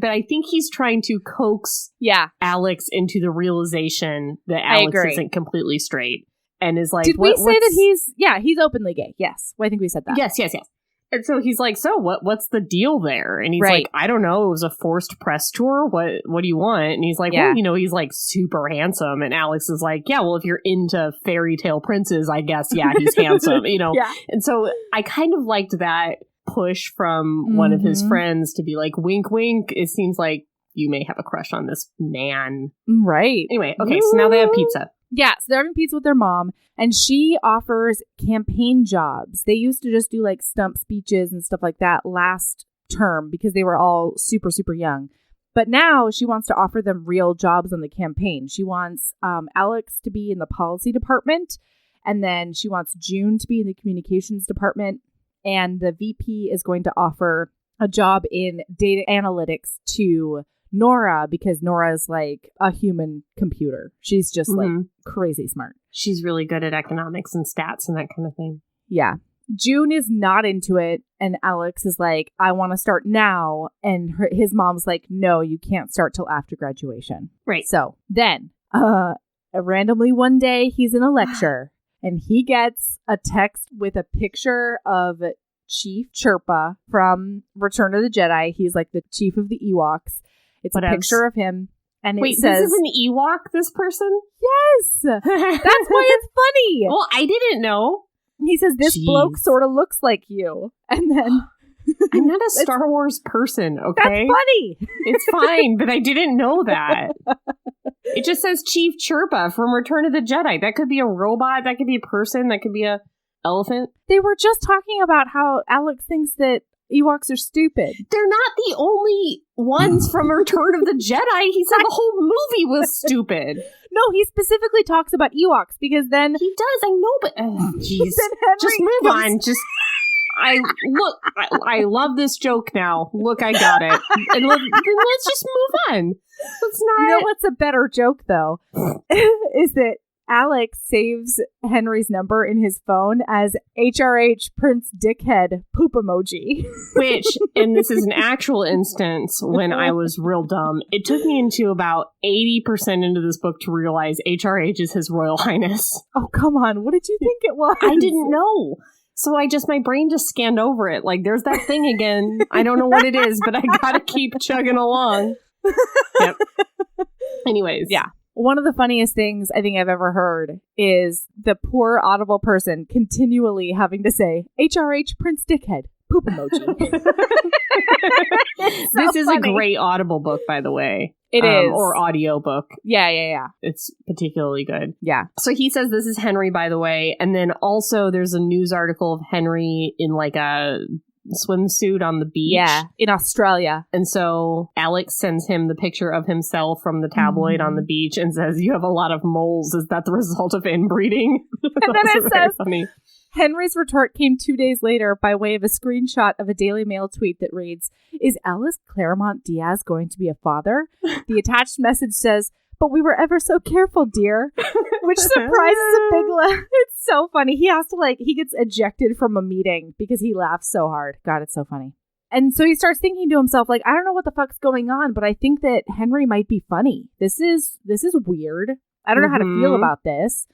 But I think he's trying to coax Alex into the realization that Alex isn't completely straight. And is like, did we say that he's openly gay? Yes. Well, I think we said that. Yes. And so he's like, so what's the deal there? And he's like, I don't know. It was a forced press tour. What do you want? And he's like, well, he's like super handsome. And Alex is like, yeah, well, if you're into fairy tale princes, I guess, he's handsome, Yeah. And so I kind of liked that push from one of his friends to be like, wink, wink. It seems like you may have a crush on this man. Right. Anyway, okay, so now they have pizza. Yeah, so they're having pizza with their mom, and she offers campaign jobs. They used to just do like stump speeches and stuff like that last term because they were all super, super young. But now she wants to offer them real jobs on the campaign. She wants Alex to be in the policy department, and then she wants June to be in the communications department, and the VP is going to offer a job in data analytics to Nora, because Nora's like a human computer. She's just like crazy smart. She's really good at economics and stats and that kind of thing. Yeah. June is not into it. And Alex is like, I want to start now. And his mom's like, no, you can't start till after graduation. Right. So then randomly one day he's in a lecture and he gets a text with a picture of Chief Chirpa from Return of the Jedi. He's like the chief of the Ewoks. It's a picture of him, and it says... This is an Ewok, this person? Yes! That's why it's funny! Well, I didn't know. He says, this bloke sort of looks like you. And then... I'm not a Star Wars person, okay? That's funny! It's fine, but I didn't know that. It just says Chief Chirpa from Return of the Jedi. That could be a robot, that could be a person, that could be a elephant. They were just talking about how Alex thinks that Ewoks are stupid. They're not the only ones from Return of the Jedi. He said the whole movie was stupid. No, he specifically talks about Ewoks because then... He does, I know, but... Jeez. Just move on. I love this joke now. Look, I got it. And let's just move on. Let's not... You know what's a better joke, though? Is that Alex saves Henry's number in his phone as HRH Prince Dickhead poop emoji. Which, and this is an actual instance when I was real dumb, it took me into about 80% into this book to realize HRH is His Royal Highness. Oh, come on. What did you think it was? I didn't know. So my brain just scanned over it. Like, there's that thing again. I don't know what it is, but I gotta keep chugging along. Yep. Anyways. Yeah. One of the funniest things I think I've ever heard is the poor Audible person continually having to say, HRH Prince Dickhead, poop emoji. This is a great Audible book, by the way. It is. Or audio book. Yeah. It's particularly good. Yeah. So he says this is Henry, by the way. And then also there's a news article of Henry in like a swimsuit on the beach. Yeah, in Australia. And so Alex sends him the picture of himself from the tabloid on the beach and says, you have a lot of moles. Is that the result of inbreeding? And then it says, funny. Henry's retort came 2 days later by way of a screenshot of a Daily Mail tweet that reads, is Alice Claremont Diaz going to be a father? The attached message says, but we were ever so careful, dear. Which surprises a big laugh. It's so funny. He has to he gets ejected from a meeting because he laughs so hard. God, it's so funny. And so he starts thinking to himself, I don't know what the fuck's going on, but I think that Henry might be funny. This is weird. I don't know how to feel about this.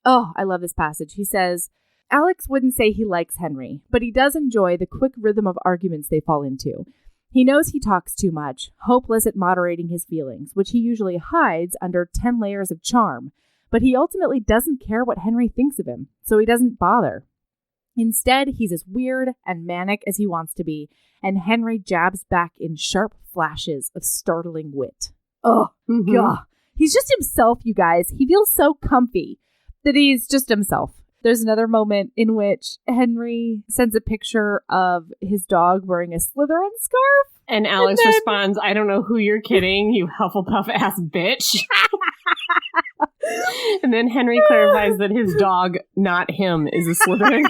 Oh, I love this passage. He says, Alex wouldn't say he likes Henry, but he does enjoy the quick rhythm of arguments they fall into. He knows he talks too much, hopeless at moderating his feelings, which he usually hides under 10 layers of charm. But he ultimately doesn't care what Henry thinks of him, so he doesn't bother. Instead, he's as weird and manic as he wants to be, and Henry jabs back in sharp flashes of startling wit. Oh, God. He's just himself, you guys. He feels so comfy that he's just himself. There's another moment in which Henry sends a picture of his dog wearing a Slytherin scarf. And Alex responds, I don't know who you're kidding, you Hufflepuff-ass bitch. And then Henry clarifies that his dog, not him, is a Slytherin.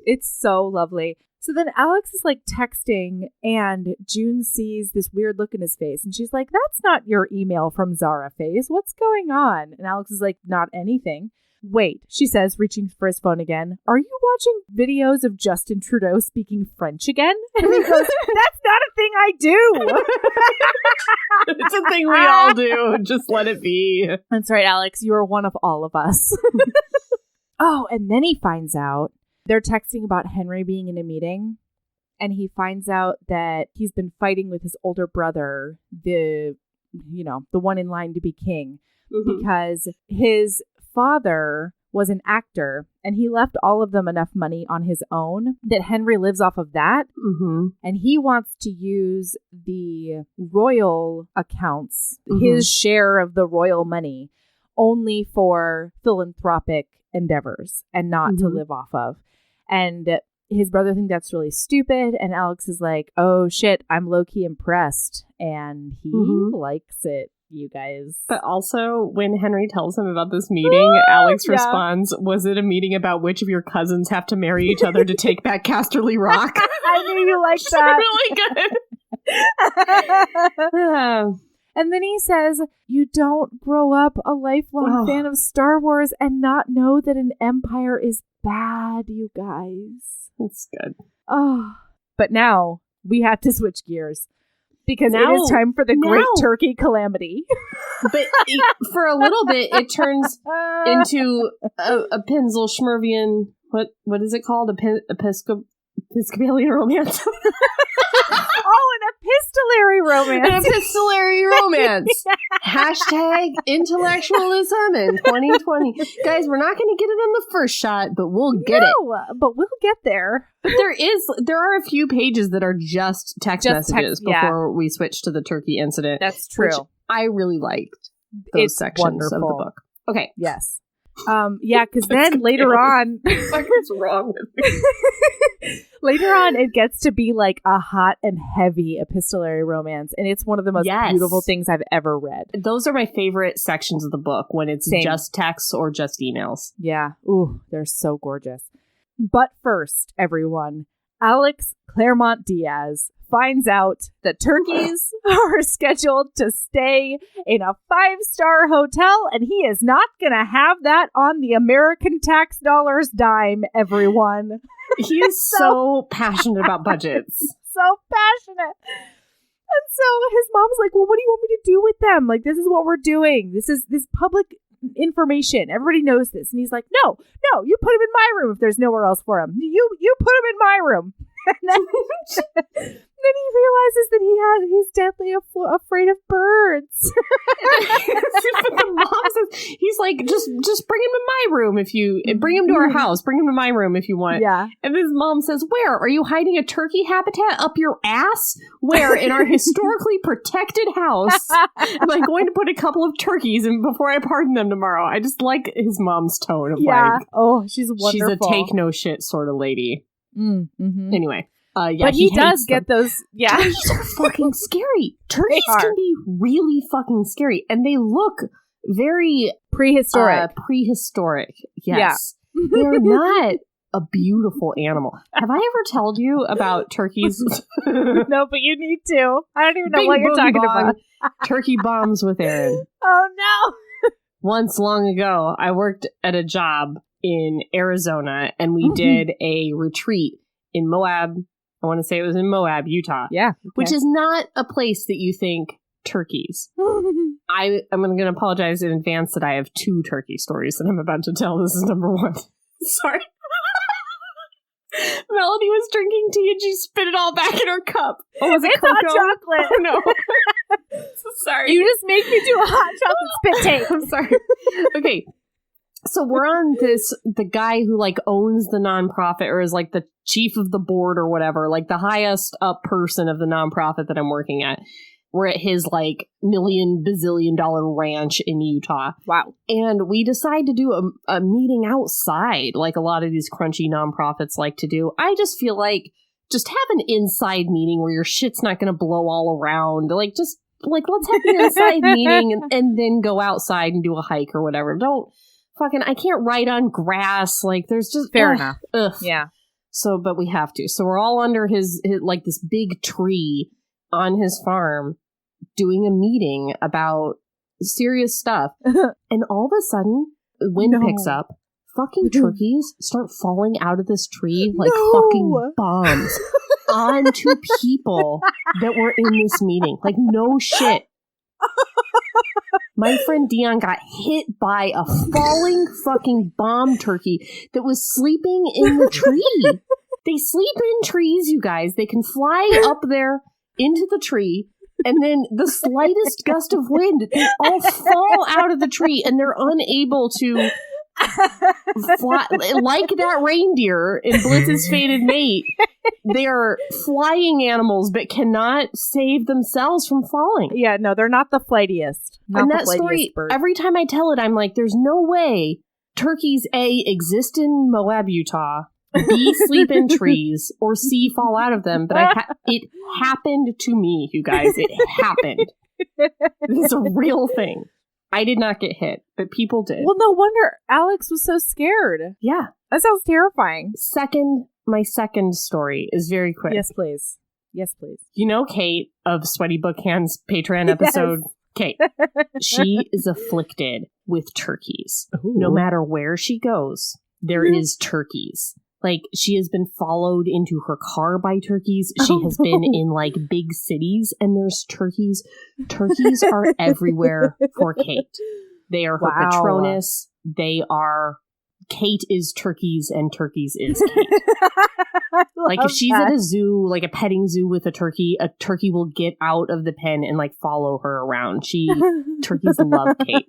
It's so lovely. So then Alex is texting and June sees this weird look in his face and she's like, that's not your email from Zara face. What's going on? And Alex is like, not anything. Wait, she says, reaching for his phone again. Are you watching videos of Justin Trudeau speaking French again? And he goes, that's not a thing I do. It's a thing we all do. Just let it be. That's right, Alex. You are one of all of us. Oh, and then he finds out. They're texting about Henry being in a meeting, and he finds out that he's been fighting with his older brother, the one in line to be king, because his father was an actor, and he left all of them enough money on his own that Henry lives off of that, and he wants to use the royal accounts, his share of the royal money, only for philanthropic endeavors and not to live off of. And his brother thinks that's really stupid. And Alex is like, oh, shit, I'm low-key impressed. And he likes it, you guys. But also, when Henry tells him about this meeting, Alex responds, was it a meeting about which of your cousins have to marry each other to take back Casterly Rock? I knew you liked that. Really good. And then he says, you don't grow up a lifelong fan of Star Wars and not know that an empire is bad, you guys. It's good. Oh, but now we have to switch gears because it is time for the Great Turkey Calamity. But for a little bit, it turns into a Pennsylschmervian, what is it called? Episcopalian romance. Oh, an epistolary romance. An epistolary romance. Hashtag intellectualism in 2020. Guys, we're not going to get it on the first shot, but we'll get it. But we'll get there. But there are a few pages that are just text messages before we switch to the turkey incident. That's true. Which I really liked those sections of the book. Okay. Yes. Yeah, because then later on, what's wrong with me? Later on, it gets to be a hot and heavy epistolary romance, and it's one of the most beautiful things I've ever read. Those are my favorite sections of the book, when it's just texts or just emails. Yeah. Ooh, they're so gorgeous. But first, everyone, Alex Claremont Diaz finds out that turkeys are scheduled to stay in a 5-star hotel, and he is not going to have that on the American tax dollars dime, everyone. He is so passionate about budgets. So passionate. And so his mom's like, well, what do you want me to do with them? This is what we're doing. This is public information. Everybody knows this. And he's like, no, you put him in my room if there's nowhere else for him. You put him in my room. Then he realizes that he's deadly afraid of birds. But the mom says, he's like, just bring him in my room bring him to our house. Bring him to my room if you want. Yeah. And his mom says, where? Are you hiding a turkey habitat up your ass? Where? In our historically protected house am I going to put a couple of turkeys in before I pardon them tomorrow? I just like his mom's tone of like, oh, she's wonderful. She's a take no shit sort of lady. Mm-hmm. Anyway. But he does get those. Yeah. Turkeys are fucking scary. Turkeys can be really fucking scary. And they look very prehistoric. Yes. Yeah. They're not a beautiful animal. Have I ever told you about turkeys? No, but you need to. I don't even know what you're talking about. Turkey bombs with Erin. Oh, no. Once long ago, I worked at a job in Arizona, and we did a retreat in Moab. I want to say it was in Moab, Utah. Yeah. Okay. Which is not a place that you think turkeys. I'm going to apologize in advance that I have 2 turkey stories that I'm about to tell. This is number 1. Sorry. Melody was drinking tea and she spit it all back in her cup. Oh, was it it's hot chocolate. Oh, no. So sorry. You just make me do a hot chocolate spit take. I'm sorry. Okay. So we're on the guy who like owns the nonprofit or is like the chief of the board or whatever, like the highest up person of the nonprofit that I'm working at. We're at his like $1,000,000,000 ranch in Utah. Wow. And we decide to do a meeting outside like a lot of these crunchy nonprofits like to do. I just feel like just have an inside meeting where your shit's not going to blow all around. Like just like let's have an inside meeting and then go outside and do a hike or whatever. Don't fucking, I can't ride on grass. Like, there's just... Fair enough. Ugh. Yeah. So, but we have to. So we're all under his, like, this big tree on his farm doing a meeting about serious stuff. And all of a sudden, the wind picks up. Fucking turkeys start falling out of this tree like fucking bombs onto people that were in this meeting. Like, no shit. My friend Dion got hit by a falling fucking bomb turkey that was sleeping in the tree. They sleep in trees, you guys. They can fly up there into the tree, and then the slightest gust of wind, they all fall out of the tree, and they're unable to fly. Like that reindeer in Blitz's Fated Mate, they are flying animals but cannot save themselves from falling. Yeah, no, they're not the flightiest. And that story, every time I tell it, I'm like, there's no way turkeys, A, exist in Moab, Utah, B, sleep in trees, or C, fall out of them. But it happened to me, you guys. It happened. It's a real thing. I did not get hit, but people did. Well, no wonder Alex was so scared. Yeah. That sounds terrifying. My second story is very quick. Yes, please. Yes, please. You know Kate of Sweaty Book Hands Patreon episode? Yes. Kate. She is afflicted with turkeys. Ooh. No matter where she goes, there is turkeys. Like, she has been followed into her car by turkeys. She has been in, like, big cities, and there's turkeys. Turkeys are everywhere for Kate. They are her Patronus. They are... Kate is turkeys, and turkeys is Kate. Like, if she's at a zoo, like a petting zoo with a turkey will get out of the pen and, like, follow her around. Turkeys love Kate.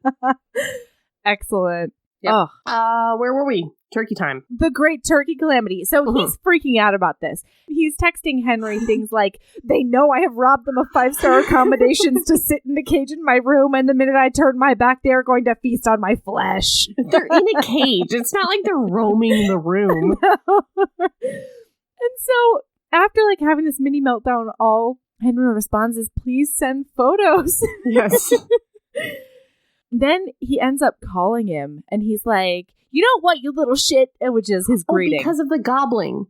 Excellent. Yep. Where were we? Turkey time. The Great Turkey Calamity. So he's freaking out about this. He's texting Henry things like, they know I have robbed them of 5-star accommodations to sit in a cage in my room, and the minute I turn my back, they're going to feast on my flesh. They're in a cage. It's not like they're roaming the room. No. And so, after like having this mini meltdown, all Henry responds is, please send photos. Yes. Then he ends up calling him, and he's like, you know what, you little shit, which is his greeting. Because of the gobbling.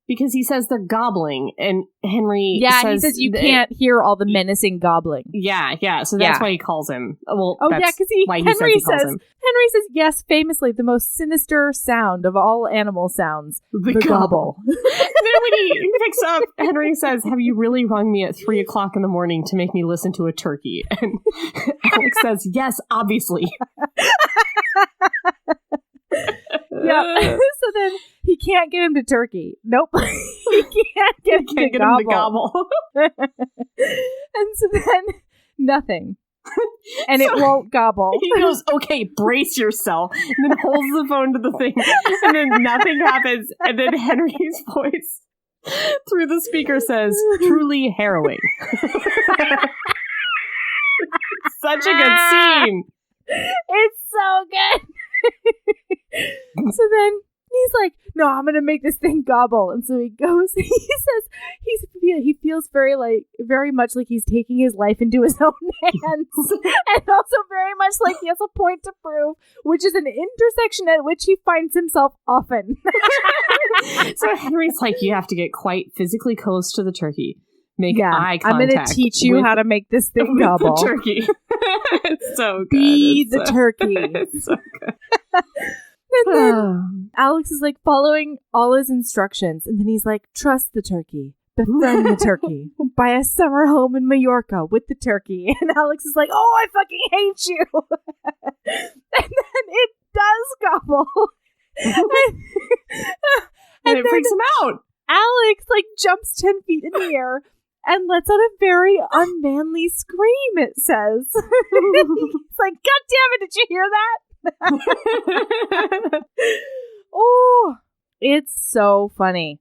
Because he says they're gobbling, and Henry says... Yeah, he says you can't hear all the menacing gobbling. Yeah, so that's why he calls him. Well, because Henry says, yes, famously, the most sinister sound of all animal sounds. The gobble. And then when he picks up, Henry says, have you really rung me at 3 o'clock in the morning to make me listen to a turkey? And Alex says, yes, obviously. Yeah. So then he can't get him to turkey. Nope. He can't get him to gobble. And so then nothing. And it won't gobble. He goes, okay, brace yourself. And then holds the phone to the thing. And then nothing happens. And then Henry's voice through the speaker says, truly harrowing. Such a good scene. It's so good. So then he's like, no, I'm going to make this thing gobble. And so he goes, he says he feels very much like he's taking his life into his own hands. And also very much like he has a point to prove, which is an intersection at which he finds himself often. So Henry's like, you have to get quite physically close to the turkey. Make eye contact. I'm going to teach you how to make this thing gobble. The turkey. It's so good. Be the turkey. It's so good. And then Alex is like following all his instructions. And then he's like, trust the turkey. Befriend the turkey. Buy a summer home in Mallorca with the turkey. And Alex is like, oh, I fucking hate you. And then it does gobble. And it freaks him out. Alex like jumps 10 feet in the air and lets out a very unmanly scream, it says. He's like, God damn it, did you hear that? Oh, it's so funny.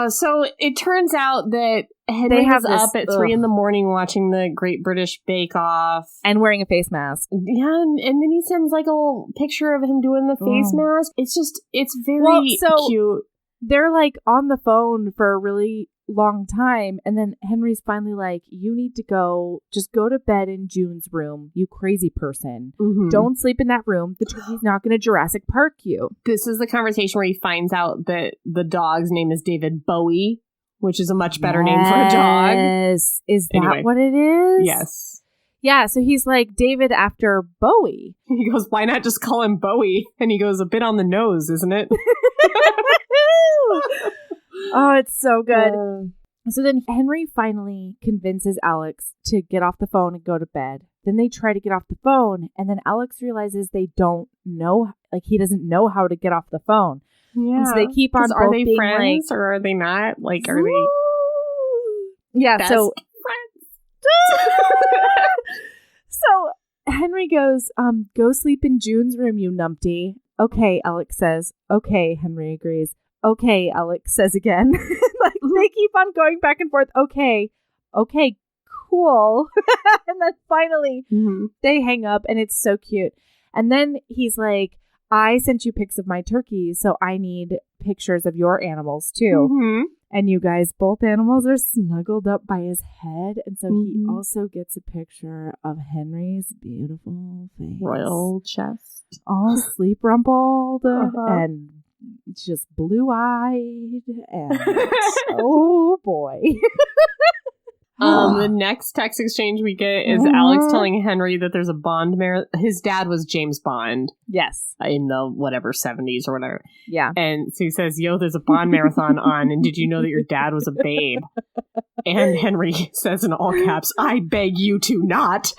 So it turns out that Henry was up at 3 a.m. watching the Great British Bake Off. And wearing a face mask. Yeah, and then he sends like a little picture of him doing the face mask. It's very cute. They're like on the phone for a really long time. And then Henry's finally like, you need to go to bed in June's room, you crazy person. Mm-hmm. Don't sleep in that room. The turkey's not going to Jurassic Park you. This is the conversation where he finds out that the dog's name is David Bowie, which is a much better name for a dog. Yes. Is that what it is? Yes. Yeah, so he's like, David after Bowie. He goes, why not just call him Bowie? And he goes, a bit on the nose, isn't it? Oh, it's so good. So then Henry finally convinces Alex to get off the phone and go to bed. Then they try to get off the phone, and then Alex realizes they don't know, like he doesn't know how to get off the phone. Yeah. And so they keep on are both they being friends or are they not? Like, are they? Yeah, best so friends. So Henry goes, go sleep in June's room, you numpty. Okay, Alex says. Okay, Henry agrees. Okay, Alex says again. Like they keep on going back and forth. Okay, cool. And then finally they hang up and it's so cute. And then he's like, I sent you pics of my turkeys, so I need pictures of your animals too. Mm-hmm. And you guys, both animals are snuggled up by his head. And so he also gets a picture of Henry's beautiful face. Royal chest. All sleep rumpled and just blue-eyed. And oh boy. The next text exchange we get is Alex telling Henry that there's a Bond his dad was James Bond. Yes. In the whatever 70s or whatever. Yeah. And so he says, yo, there's a Bond marathon on, and did you know that your dad was a babe? And Henry says in all caps, I beg you to not.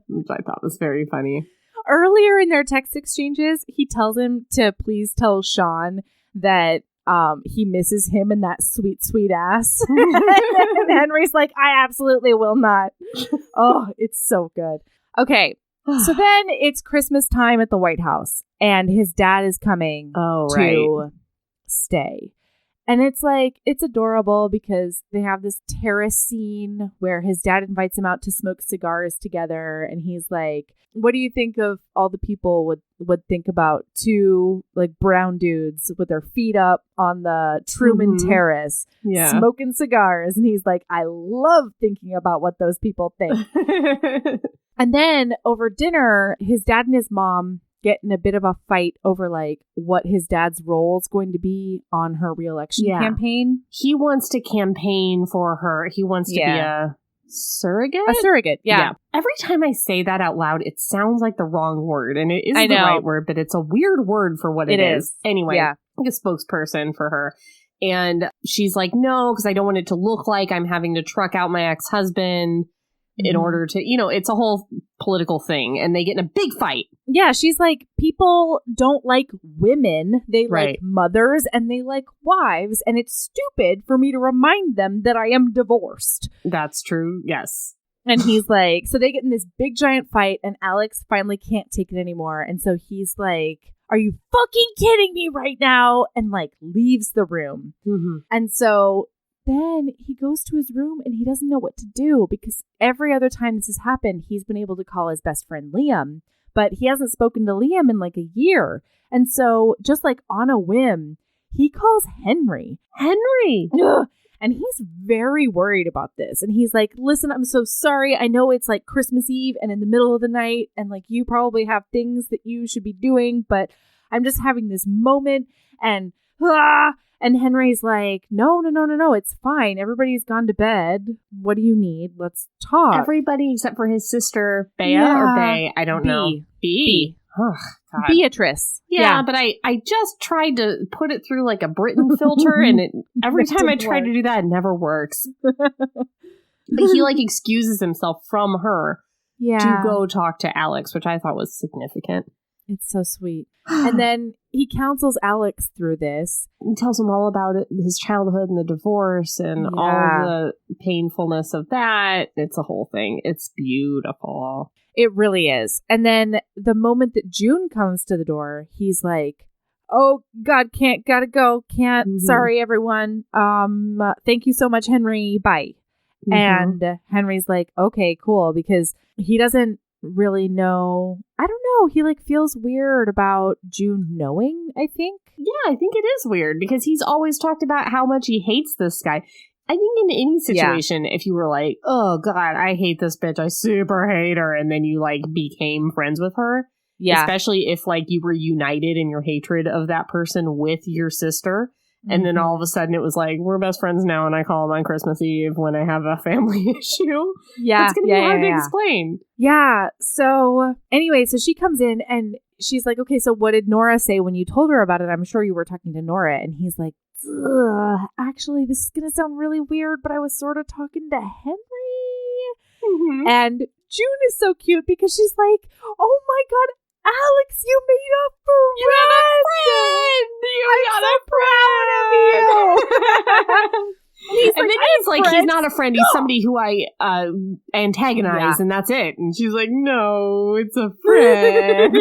Which I thought was very funny. Earlier in their text exchanges, he tells him to please tell Sean that he misses him and that sweet, sweet ass. And Henry's like, I absolutely will not. Oh, it's so good. Okay. So then it's Christmas time at the White House and his dad is coming to stay. And it's like, it's adorable because they have this terrace scene where his dad invites him out to smoke cigars together. And he's like, what do you think of all the people would think about two like brown dudes with their feet up on the Truman Terrace smoking cigars? And he's like, I love thinking about what those people think. And then over dinner, his dad and his mom get in a bit of a fight over like what his dad's role is going to be on her re-election campaign. He wants to campaign for her. He wants to be a surrogate? A surrogate, yeah. Every time I say that out loud, it sounds like the wrong word. And it is the right word, but it's a weird word for what it is. Anyway, like a spokesperson for her. And she's like, no, because I don't want it to look like I'm having to truck out my ex-husband. in order to, it's a whole political thing, and they get in a big fight. Yeah, she's like, people don't like women. They like mothers and they like wives, and it's stupid for me to remind them that I am divorced. That's true, yes. And he's like, so they get in this big giant fight, and Alex finally can't take it anymore. And so he's like, are you fucking kidding me right now? And like leaves the room. And so then he goes to his room and he doesn't know what to do, because every other time this has happened, he's been able to call his best friend Liam, but he hasn't spoken to Liam in like a year. And so just like on a whim, he calls Henry. Ugh. And he's very worried about this. And he's like, listen, I'm so sorry. I know it's like Christmas Eve and in the middle of the night, and like you probably have things that you should be doing, but I'm just having this moment. And Henry's like, no, it's fine. Everybody's gone to bed. What do you need? Let's talk. Everybody except for his sister, Bea or Bay. I don't know. B. Oh, God. Beatrice. Yeah, but I just tried to put it through like a Britain filter, and every time I try to do that, it never works. But he like excuses himself from her to go talk to Alex, which I thought was significant. It's so sweet. And then he counsels Alex through this. He tells him all about his childhood and the divorce and all the painfulness of that. It's a whole thing. It's beautiful. It really is. And then the moment that June comes to the door, he's like, oh, God, gotta go. Can't. Sorry, everyone. Thank you so much, Henry. Bye. And Henry's like, okay, cool. Because he doesn't really know. I don't know. He like feels weird about June knowing, I think. Yeah, I think it is weird because he's always talked about how much he hates this guy. I think in any situation, if you were like, oh, God, I hate this bitch. I super hate her. And then you like became friends with her. Yeah. Especially if like you were united in your hatred of that person with your sister. And then all of a sudden it was like, we're best friends now. And I call him on Christmas Eve when I have a family issue. Yeah. It's going to be hard to explain. Yeah. So anyway, so she comes in and she's like, okay, so what did Nora say when you told her about it? I'm sure you were talking to Nora. And he's like, actually, this is going to sound really weird, but I was sort of talking to Henry. And June is so cute because she's like, oh my God, Alex, you made a friend! I'm so proud of you! And then he's like, he's not a friend, he's somebody who I antagonize, and that's it. And she's like, no, it's a friend.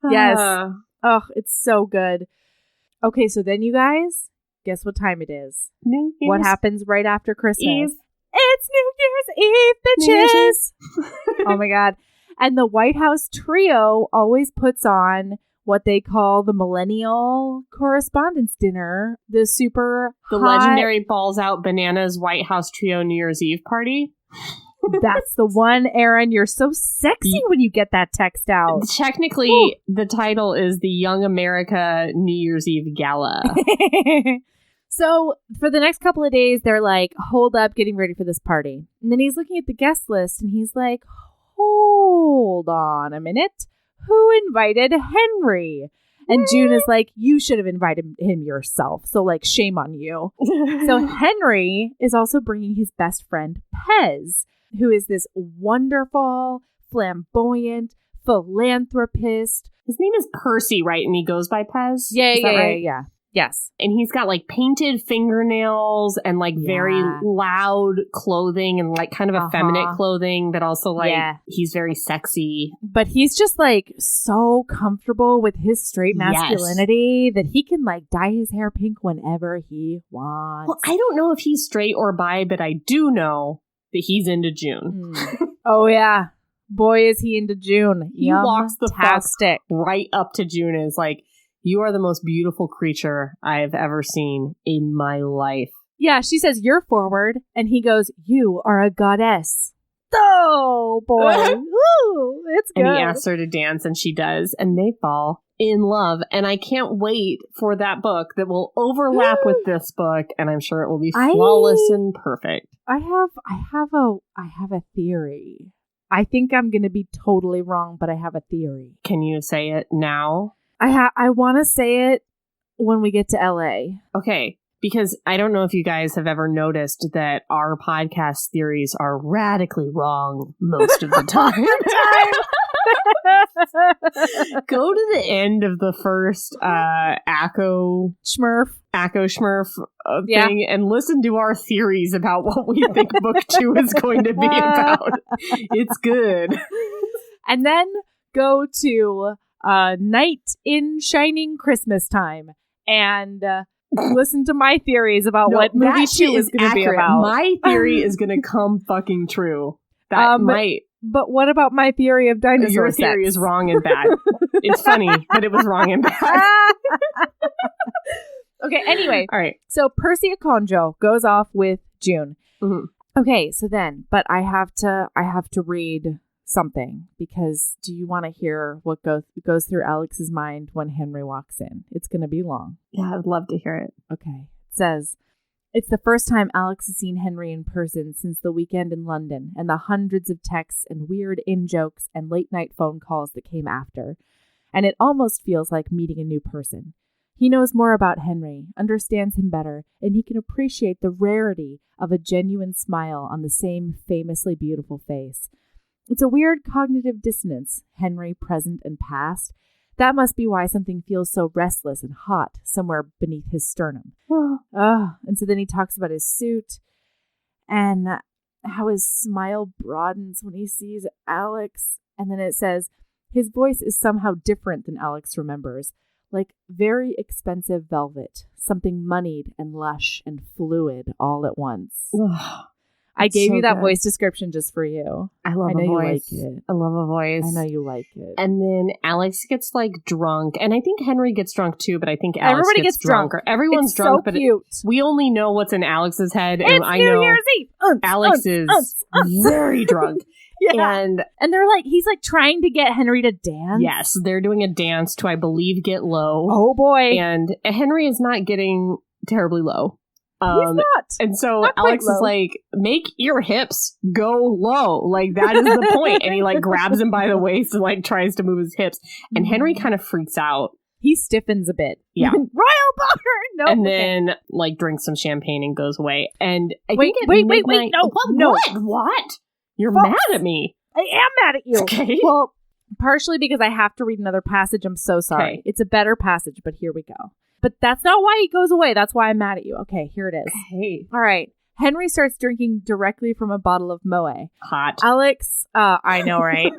Yes. Oh, it's so good. Okay, so then you guys, guess what time it is? New Year's. What happens right after Christmas? Eve. It's New Year's Eve, bitches! Oh my God. And the White House trio always puts on what they call the Millennial Correspondence Dinner, the legendary Balls Out Bananas White House Trio New Year's Eve party. That's the one, Erin. You're so sexy when you get that text out. Technically, the title is the Young America New Year's Eve Gala. So for the next couple of days, they're like, hold up, getting ready for this party. And then he's looking at the guest list and he's like, hold on a minute. Who invited Henry? And June is like, you should have invited him yourself. So like, shame on you. So Henry is also bringing his best friend, Pez, who is this wonderful, flamboyant philanthropist. His name is Percy, right? And he goes by Pez? Yeah. Yes. And he's got like painted fingernails and like very loud clothing and like kind of effeminate clothing, but also like he's very sexy. But he's just like so comfortable with his straight masculinity that he can like dye his hair pink whenever he wants. Well, I don't know if he's straight or bi, but I do know that he's into June. Oh, yeah. Boy, is he into June. He walks the fuck right up to June and is like, you are the most beautiful creature I have ever seen in my life. Yeah, she says, you're forward. And he goes, you are a goddess. Oh, boy. Ooh, it's good. And he asks her to dance, and she does. And they fall in love. And I can't wait for that book that will overlap with this book. And I'm sure it will be flawless and perfect. I have a theory. I think I'm going to be totally wrong, but I have a theory. Can you say it now? I want to say it when we get to LA. Okay, Because I don't know if you guys have ever noticed that our podcast theories are radically wrong most of the time. Go to the end of the first Acco Schmurf thing and listen to our theories about what we think book 2 is going to be about. It's good. And then go to Night in Shining Christmas Time and listen to my theories about what movie 2 is going to be about. My theory is going to come fucking true. That might. But what about my theory of dinosaur Your sex? theory is wrong and bad. It's funny, but it was wrong and bad. Okay, anyway. All right. So Percy Akonjo goes off with June. Mm-hmm. Okay, so then, but I have to read something, because do you want to hear what goes through Alex's mind when Henry walks in? It's going to be long. Yeah, I would love to hear it. Okay. It says, it's the first time Alex has seen Henry in person since the weekend in London and the hundreds of texts and weird in-jokes and late-night phone calls that came after. And it almost feels like meeting a new person. He knows more about Henry, understands him better, and he can appreciate the rarity of a genuine smile on the same famously beautiful face. It's a weird cognitive dissonance, Henry present and past. That must be why something feels so restless and hot somewhere beneath his sternum. And so then he talks about his suit and how his smile broadens when he sees Alex. And then it says, his voice is somehow different than Alex remembers, like very expensive velvet, something moneyed and lush and fluid all at once. I gave you that voice description just for you. I love a voice. You like it. I love a voice. I know you like it. And then Alex gets like drunk, and I think Henry gets drunk too, but I think Alex gets drunk. Everyone's it's drunk, so but cute. We only know what's in Alex's head, and it's I New know Year's Eve. Alex is very drunk. Yeah. And they're like, he's like trying to get Henry to dance. Yes, they're doing a dance to, I believe, Get Low. Oh boy. And Henry is not getting terribly low. He's not. And so Alex is like, make your hips go low. Like, that is the point. And he like grabs him by the waist and like tries to move his hips. And Henry kind of freaks out. He stiffens a bit. Yeah. Royal boner. No. And then like drinks some champagne and goes away. And I wait. No. What? You're mad at me. I am mad at you. Okay. Well, partially because I have to read another passage. I'm so sorry. Okay. It's a better passage, but here we go. But that's not why he goes away. That's why I'm mad at you. Okay, here it is. Hey. All right. Henry starts drinking directly from a bottle of Moët. Hot. Alex, I know, right?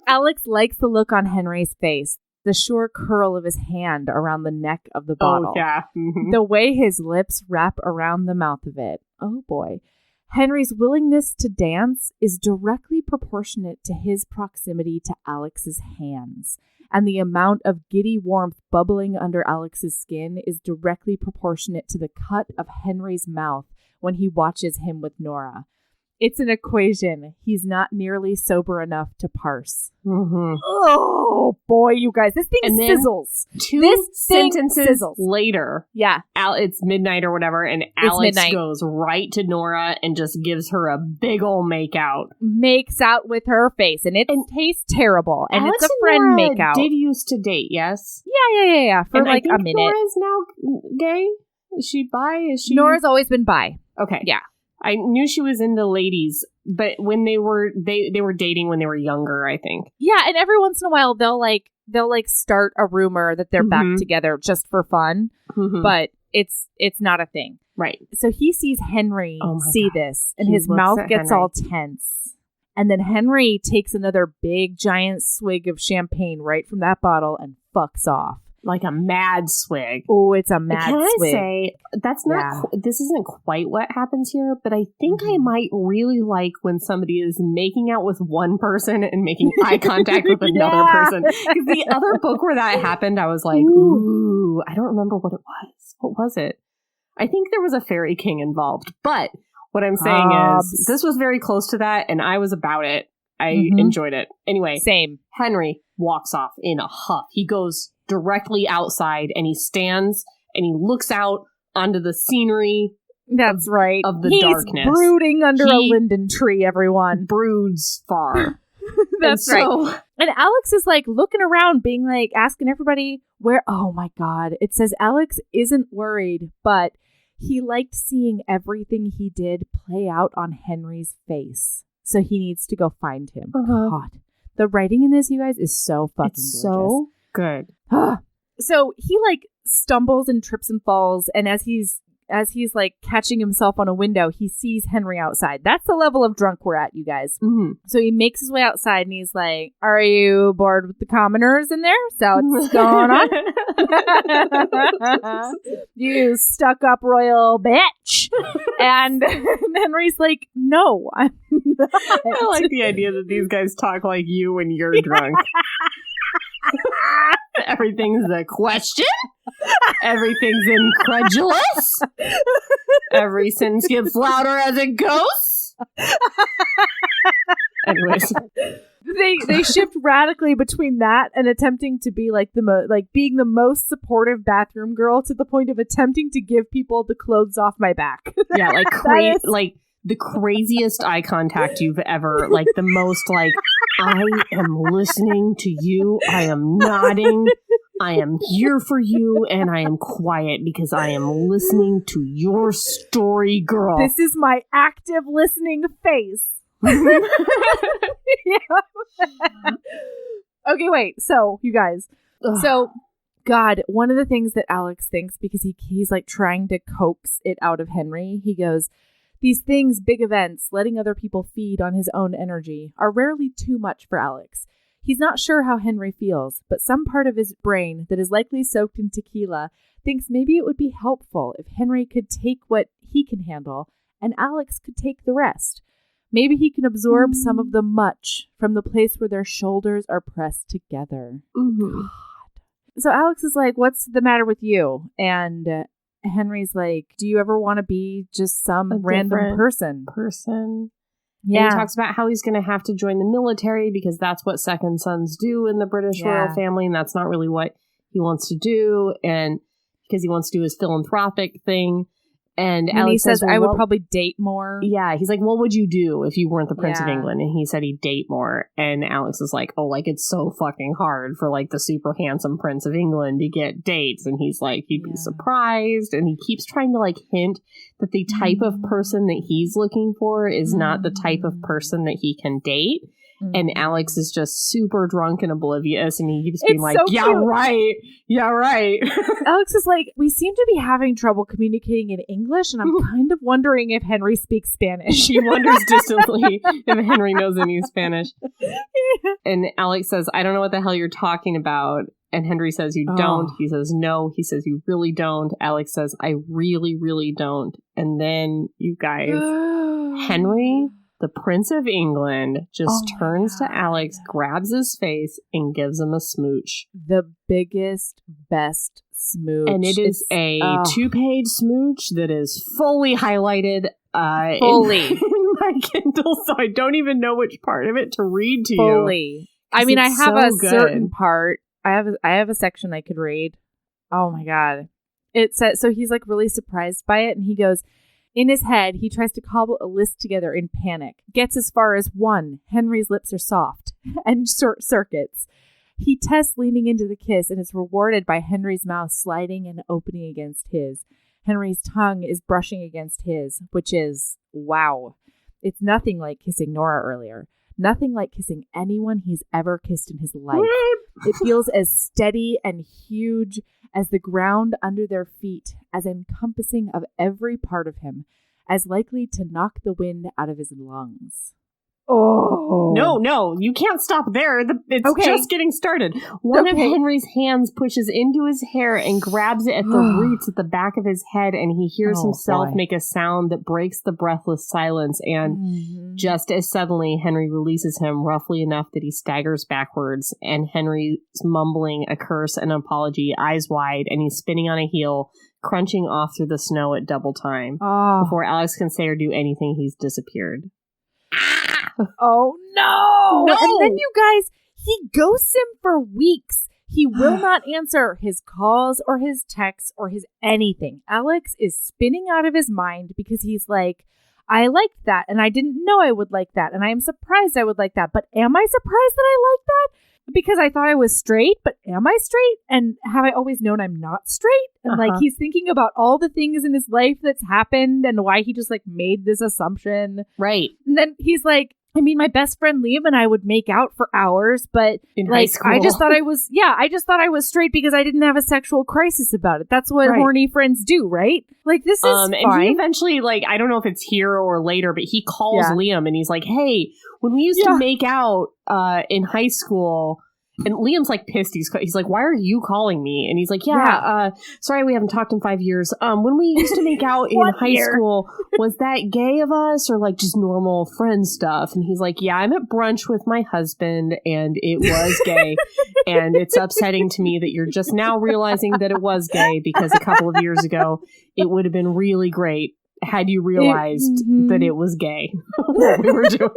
Alex likes the look on Henry's face, the sure curl of his hand around the neck of the bottle. Oh, yeah. Mm-hmm. The way his lips wrap around the mouth of it. Oh, boy. Henry's willingness to dance is directly proportionate to his proximity to Alex's hands. And the amount of giddy warmth bubbling under Alex's skin is directly proportionate to the cut of Henry's mouth when he watches him with Nora. It's an equation he's not nearly sober enough to parse. Mm-hmm. Oh, boy, you guys. This thing sizzles. Two sentences later. Yeah. It's midnight or whatever, and Alex goes right to Nora and just gives her a big ol' make-out. Makes out with her face, and it tastes terrible. And Alex it's a friend Nora make-out. Did used to date, yes? Yeah. For and like a minute. Nora's now gay? Is she bi? Nora's always been bi. Okay. Yeah. I knew she was into ladies, but when they were dating when they were younger, I think. Yeah, and every once in a while they'll start a rumor that they're back together just for fun, but it's not a thing. Right. So he sees Henry this, and his mouth gets Henry. all tense. And then Henry takes another big giant swig of champagne right from that bottle and fucks off. Like a mad swig. Oh, it's a mad swig. Can I say, that's not, this isn't quite what happens here, but I think I might really like when somebody is making out with one person and making eye contact with another person. Because the other book where that happened, I was like, ooh, I don't remember what it was. What was it? I think there was a fairy king involved. But what I'm saying is, this was very close to that, and I was about it. I enjoyed it. Anyway. Same. Henry walks off in a huff. He goes directly outside and he stands and he looks out onto the scenery. That's right. Of the He's darkness. Brooding under a linden tree, everyone. Broods far. That's right. And Alex is like looking around, being like, asking everybody where, oh my God. It says Alex isn't worried, but He liked seeing everything he did play out on Henry's face. So he needs to go find him. God. The writing in this, you guys, is so fucking gorgeous. So good. So he like stumbles and trips and falls, and as he's like catching himself on a window, he sees Henry outside. That's the level of drunk we're at, you guys. Mm-hmm. So he makes his way outside and he's like, "Are you bored with the commoners in there? So what's going on? You stuck up royal bitch." And Henry's like, "No, I'm not." I like the idea that these guys talk like you when you're drunk. Everything's a question. Everything's incredulous. Every sentence gets louder as it goes. Anyways, they shift radically between that and attempting to be like being the most supportive bathroom girl to the point of attempting to give people the clothes off my back. Yeah, like like the craziest eye contact you've ever, like the most like, I am listening to you, I am nodding, I am here for you, and I am quiet because I am listening to your story, girl. This is my active listening face. Okay, wait. So, you guys. So, God, one of the things that Alex thinks, because he's like trying to coax it out of Henry, he goes, "These things, big events, letting other people feed on his own energy, are rarely too much for Alex. He's not sure how Henry feels, but some part of his brain that is likely soaked in tequila thinks maybe it would be helpful if Henry could take what he can handle and Alex could take the rest. Maybe he can absorb some of the much from the place where their shoulders are pressed together." Mm-hmm. God. So Alex is like, "What's the matter with you?" And Henry's like, "Do you ever want to be just some random person?" Yeah. And he talks about how he's going to have to join the military because that's what second sons do in the British royal family, and that's not really what he wants to do, and because he wants to do his philanthropic thing. And Alex he says, well, "I would probably date more." Yeah, he's like, "What would you do if you weren't the Prince of England?" And he said he'd date more. And Alex is like, "Oh, like it's so fucking hard for like the super handsome Prince of England to get dates." And he's like, "You'd be surprised." And he keeps trying to like hint that the type of person that he's looking for is not the type of person that he can date. And Alex is just super drunk and oblivious, and he keeps being like, so "Yeah, cute. Right. Yeah, right." Alex is like, "We seem to be having trouble communicating in English, and I'm kind of wondering if Henry speaks Spanish." She wonders distantly if Henry knows any Spanish. And Alex says, "I don't know what the hell you're talking about." And Henry says, "You don't." He says, "No." He says, "You really don't." Alex says, "I really, really don't." And then, you guys, Henry, the Prince of England, just turns to Alex, grabs his face, and gives him a smooch. The biggest, best smooch. And it is a 2-page smooch that is fully highlighted fully in my Kindle, so I don't even know which part of it to read to you. Fully. I mean, I have a certain part. I have a section I could read. Oh my God. It says, so he's like really surprised by it, and he goes, in his head, he tries to cobble a list together in panic. Gets as far as 1, Henry's lips are soft, and circuits. He tests leaning into the kiss and is rewarded by Henry's mouth sliding and opening against his. Henry's tongue is brushing against his, which is, wow. It's nothing like kissing Nora earlier. Nothing like kissing anyone he's ever kissed in his life. It feels as steady and huge as the ground under their feet, as encompassing of every part of him, as likely to knock the wind out of his lungs. Oh. No, you can't stop there. It's just getting started. One of Henry's hands pushes into his hair and grabs it at the roots at the back of his head, and he hears himself make a sound that breaks the breathless silence, and just as suddenly, Henry releases him roughly enough that he staggers backwards, and Henry's mumbling a curse and an apology, eyes wide, and he's spinning on a heel, crunching off through the snow at double time. Before Alex can say or do anything, he's disappeared. Oh, no! And then, you guys, he ghosts him for weeks. He will not answer his calls or his texts or his anything. Alex is spinning out of his mind because he's like, I liked that, and I didn't know I would like that, and I am surprised I would like that, but am I surprised that I like that? because I thought I was straight, but am I straight? And have I always known I'm not straight? And like, he's thinking about all the things in his life that's happened and why he just like made this assumption. Right. And then he's like, I mean, my best friend Liam and I would make out for hours, but in like, high school. I just thought I was straight because I didn't have a sexual crisis about it. That's what horny friends do, right? Like, this is fine. And he eventually, like, I don't know if it's here or later, but he calls Liam and he's like, hey, when we used to make out in high school, and Liam's like pissed. He's like, why are you calling me? And he's like, sorry, we haven't talked in 5 years. When we used to make out in high school, was that gay of us or like just normal friend stuff? And he's like, yeah, I'm at brunch with my husband and it was gay. And it's upsetting to me that you're just now realizing that it was gay because a couple of years ago, it would have been really great had you realized that it was gay, what we were doing.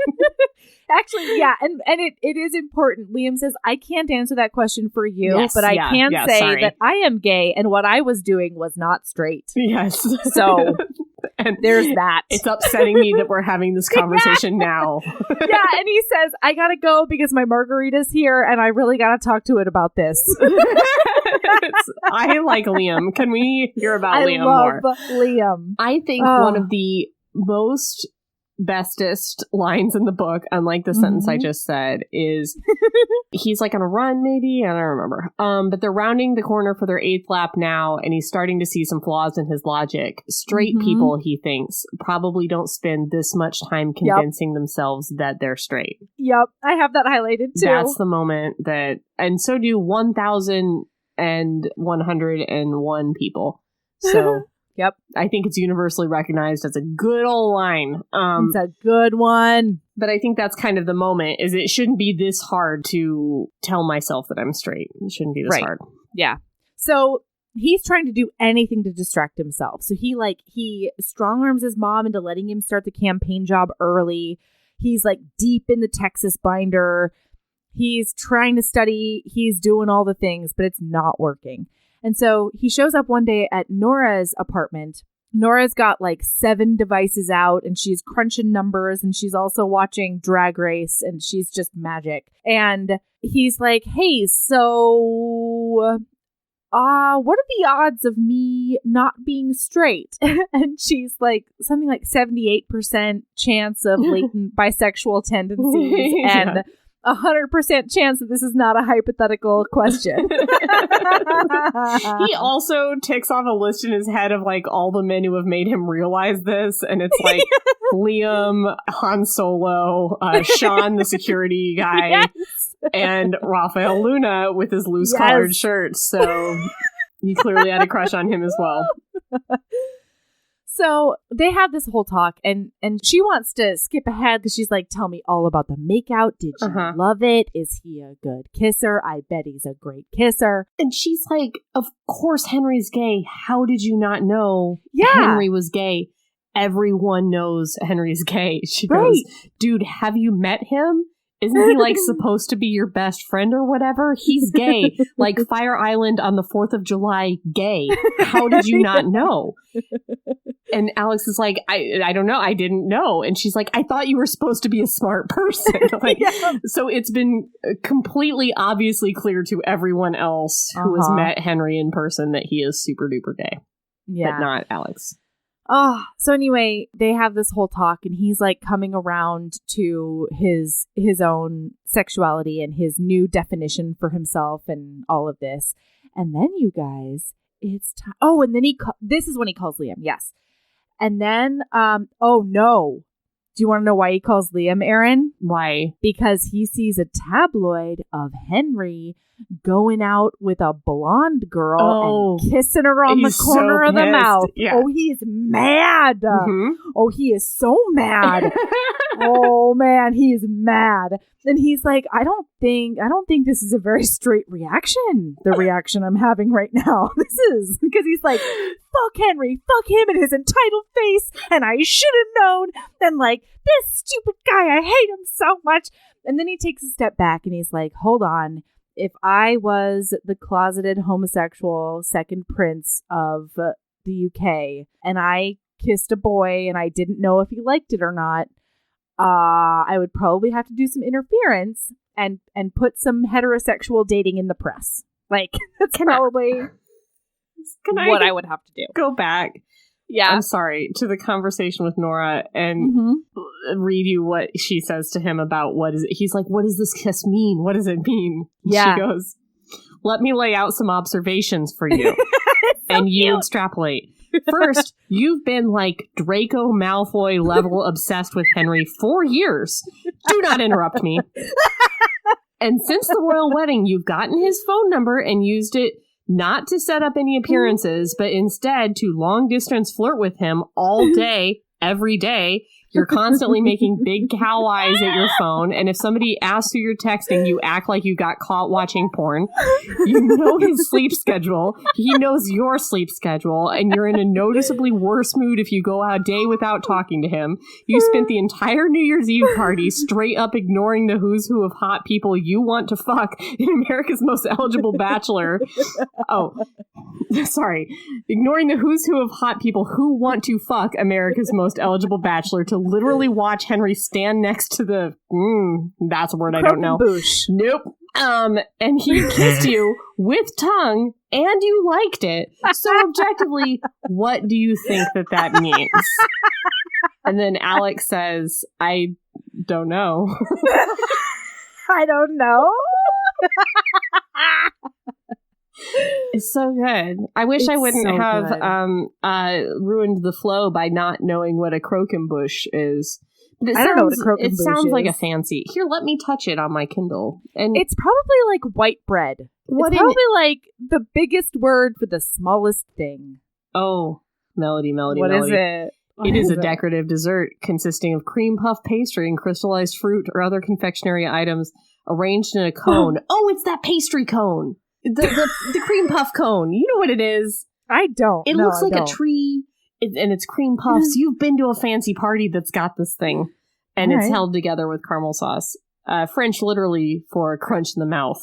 Actually, yeah, and it is important. Liam says, I can't answer that question for you, but I can say that I am gay, and what I was doing was not straight. Yes. So, and there's that. It's upsetting me that we're having this conversation now. And he says, I gotta go because my margarita's here, and I really gotta talk to it about this. I like Liam. Can we hear about Liam more? I love Liam. I think one of the most bestest lines in the book, unlike the sentence I just said, is he's like on a run, maybe? I don't remember. But they're rounding the corner for their 8th lap now, and he's starting to see some flaws in his logic. Straight people, he thinks, probably don't spend this much time convincing themselves that they're straight. Yep, I have that highlighted too. That's the moment that, and so do 1,101 people. So yep, I think it's universally recognized as a good old line. It's a good one. But I think that's kind of the moment, is it shouldn't be this hard to tell myself that I'm straight. It shouldn't be this hard. Yeah. So he's trying to do anything to distract himself. So he strong arms his mom into letting him start the campaign job early. He's like deep in the Texas binder. He's trying to study. He's doing all the things, but it's not working. And so he shows up one day at Nora's apartment. Nora's got like 7 devices out and she's crunching numbers and she's also watching Drag Race and she's just magic. And he's like, hey, so what are the odds of me not being straight? And she's like, something like 78% chance of latent bisexual tendencies and 100% chance that this is not a hypothetical question. He also ticks off a list in his head of like all the men who have made him realize this, and it's like Liam, Han Solo, Sean, the security guy, and Raphael Luna with his loose collared shirt. So he clearly had a crush on him as well. So they have this whole talk, and she wants to skip ahead because she's like, tell me all about the makeout. Did you love it? Is he a good kisser? I bet he's a great kisser. And she's like, of course Henry's gay. How did you not know Henry was gay? Everyone knows Henry's gay. She goes, dude, have you met him? Isn't he like supposed to be your best friend or whatever? He's gay. Like Fire Island on the 4th of July, gay. How did you not know? And Alex is like, I don't know. I didn't know. And she's like, I thought you were supposed to be a smart person. Like, so it's been completely obviously clear to everyone else who has met Henry in person that he is super duper gay. But not Alex. So anyway, they have this whole talk and he's like coming around to his own sexuality and his new definition for himself and all of this. And then you guys, it's time. Oh, and then this is when he calls Liam. Yes. And then, oh no. Do you want to know why he calls Liam, Erin? Why? Because he sees a tabloid of Henry going out with a blonde girl and kissing her on the corner of the mouth. Yeah. Oh, he's mad. Oh, he is so mad. Oh man, he is mad. And he's like, I don't think this is a very straight reaction. The reaction I'm having right now. This is because he's like, fuck Henry, fuck him and his entitled face, and I should have known. And like, this stupid guy, I hate him so much. And then he takes a step back and he's like, hold on. If I was the closeted homosexual second prince of the UK and I kissed a boy and I didn't know if he liked it or not, I would probably have to do some interference. and put some heterosexual dating in the press. Like, that's probably what I would have to do. Go back. Yeah. I'm sorry, to the conversation with Nora and read you what she says to him about what is it. He's like, what does this kiss mean? What does it mean? Yeah. She goes, let me lay out some observations for you. And you extrapolate. First, you've been like Draco Malfoy level obsessed with Henry for years. Do not interrupt me. And since the royal wedding, you've gotten his phone number and used it not to set up any appearances, but instead to long distance flirt with him all day, every day. You're constantly making big cow eyes at your phone, and if somebody asks who you're texting, you act like you got caught watching porn. You know his sleep schedule. He knows your sleep schedule, and you're in a noticeably worse mood if you go a day without talking to him. You spent the entire New Year's Eve party straight up ignoring the who's who of hot people you want to fuck in America's Most Eligible Bachelor. Oh, sorry. Ignoring the who's who of hot people who want to fuck America's Most Eligible Bachelor to literally watch Henry stand next to the that's a word I don't know. Croquembouche. Nope. And he kissed you with tongue and you liked it. So objectively, what do you think that means? And then Alex says, I don't know. I don't know. It's so good. I wish I wouldn't have ruined the flow by not knowing what a croquembouche is. But I don't know what a croquembouche is. It sounds like a is. fancy. Here, let me touch it on my Kindle. And it's probably like white bread. It's probably like the biggest word for the smallest thing. Oh, melody. What is it? It is a decorative dessert consisting of cream puff pastry and crystallized fruit or other confectionery items arranged in a cone. Oh, it's that pastry cone. The cream puff cone. You know what it is. I don't. It looks like a tree, and it's cream puffs. You've been to a fancy party that's got this thing, and it's held together with caramel sauce. French literally for crunch in the mouth.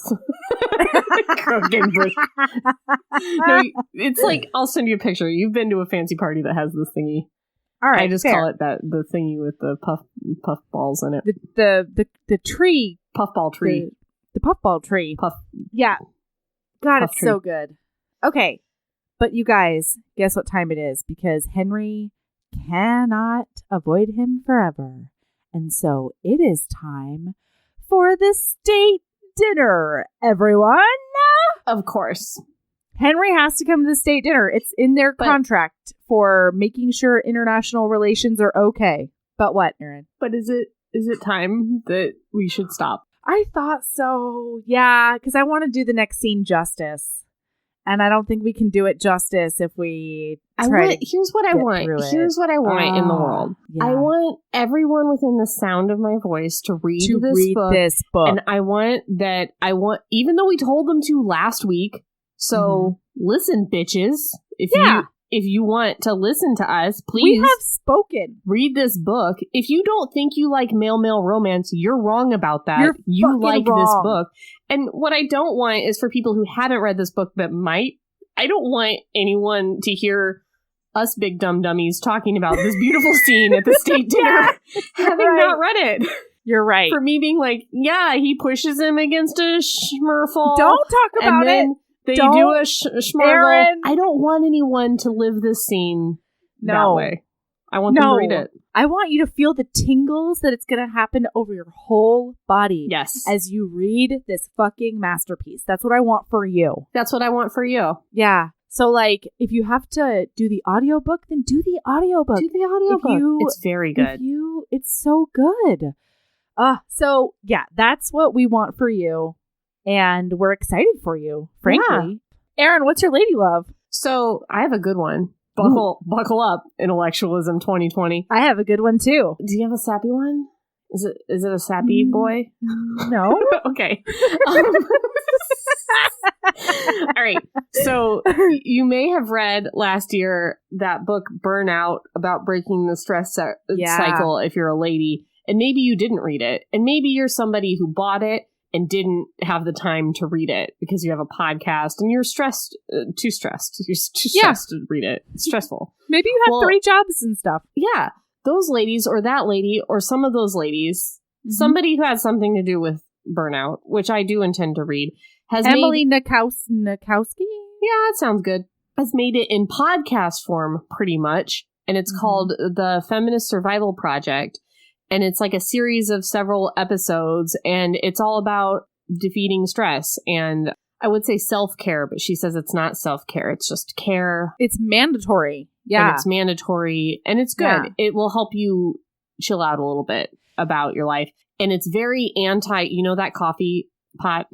No, it's like, I'll send you a picture. You've been to a fancy party that has this thingy. All right, I just call it the thingy with the puff balls in it. The tree. Puffball tree. The puffball tree. Puff. Yeah. God, Puff it's tree. so good. Okay. But you guys, guess what time it is? Because Henry cannot avoid him forever. And so it is time for the state dinner, everyone. Of course. Henry has to come to the state dinner. It's in their contract for making sure international relations are okay. But what, Erin? But is it time that we should stop? I thought so. Yeah, because I want to do the next scene justice. And I don't think we can do it justice if we Here's what I want. Here's what I want in the world. Yeah. I want everyone within the sound of my voice to read this book. And I want, even though we told them to last week, so listen, bitches. If you want to listen to us, please. We have spoken. Read this book. If you don't think you like male romance, you're wrong about that. You like wrong. This book. And what I don't want is for people who haven't read this book but might, I don't want anyone to hear us big dumb dummies talking about this beautiful scene at the state dinner having not read it. You're right. For me being like, yeah, he pushes him against a schmerfall. Don't talk about it. They do a schmargle. I don't want anyone to live this scene that way. I want them to read it. I want you to feel the tingles that it's going to happen over your whole body. Yes. As you read this fucking masterpiece. That's what I want for you. That's what I want for you. Yeah. So, like, if you have to do the audiobook, then do the audiobook. Do the audiobook. It's very good. It's so good. So, yeah, that's what we want for you. And we're excited for you, frankly. Yeah. Erin, what's your lady love? So I have a good one. Buckle up, Intellectualism 2020. I have a good one too. Do you have a sappy one? Is it a sappy boy? No. Okay. All right. So you may have read last year that book Burnout about breaking the stress cycle if you're a lady. And maybe you didn't read it. And maybe you're somebody who bought it and didn't have the time to read it because you have a podcast and you're stressed, too stressed. You're too stressed to read it. It's stressful. Maybe you have 3 jobs and stuff. Yeah. Those ladies or that lady or some of those ladies, somebody who has something to do with Burnout, which I do intend to read, has Emily Nakowski? Yeah, that sounds good. Has made it in podcast form pretty much. And it's called The Feminist Survival Project. And it's like a series of several episodes. And it's all about defeating stress. And I would say self-care, but she says it's not self-care. It's just care. It's mandatory. Yeah. And it's mandatory. And it's good. Yeah. It will help you chill out a little bit about your life. And it's very that coffee pot?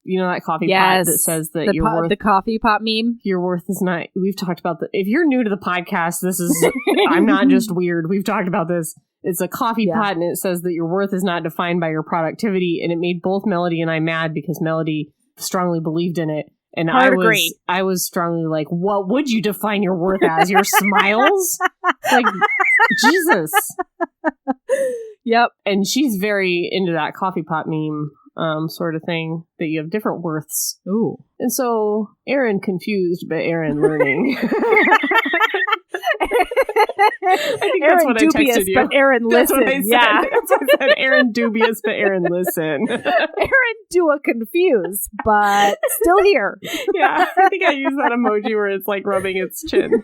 Pot that says that the coffee pot meme? Your worth is not... We've talked about if you're new to the podcast, this is... I'm not just weird. We've talked about this. It's a coffee pot, and it says that your worth is not defined by your productivity. And it made both Melody and I mad because Melody strongly believed in it. And I was strongly like, what would you define your worth as? Your smiles? Like, Jesus. Yep. And she's very into that coffee pot meme sort of thing, that you have different worths. Ooh. And so, Erin confused, but Erin learning. I think that's what dubious, I texted you. But Erin listen. Yeah. That's what I said. Erin dubious, but Erin listen. Erin do a confuse, but still here. Yeah. I think I used that emoji where it's like rubbing its chin.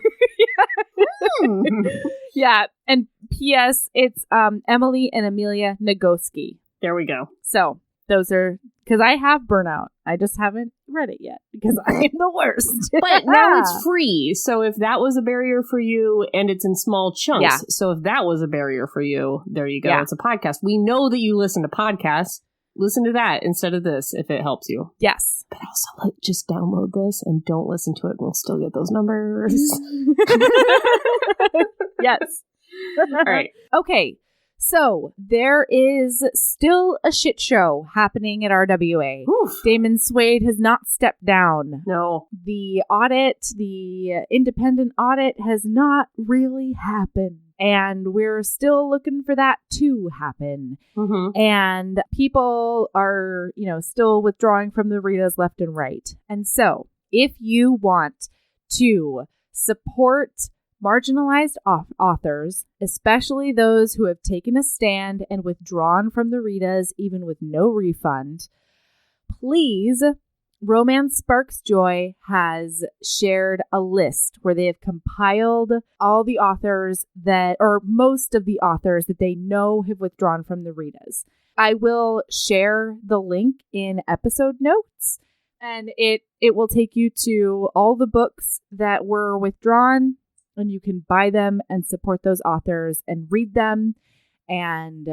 Yeah. And P.S. It's Emily and Amelia Nagoski. There we go. So those are, because I have Burnout. I just haven't read it yet because I am the worst. But now it's free. So if that was a barrier for you, and it's in small chunks. Yeah. So if that was a barrier for you, there you go. Yeah. It's a podcast. We know that you listen to podcasts. Listen to that instead of this if it helps you. Yes. But also just download this and don't listen to it. We'll still get those numbers. Yes. All right. Okay. So there is still a shit show happening at RWA. Oof. Damon Suede has not stepped down. No. The independent audit has not really happened. And we're still looking for that to happen. Mm-hmm. And people are, still withdrawing from the Ritas left and right. And so if you want to support marginalized authors, especially those who have taken a stand and withdrawn from the Ritas, even with no refund, please, Romance Sparks Joy has shared a list where they have compiled all the authors most of the authors that they know have withdrawn from the Ritas. I will share the link in episode notes, and it will take you to all the books that were withdrawn. And you can buy them and support those authors and read them. And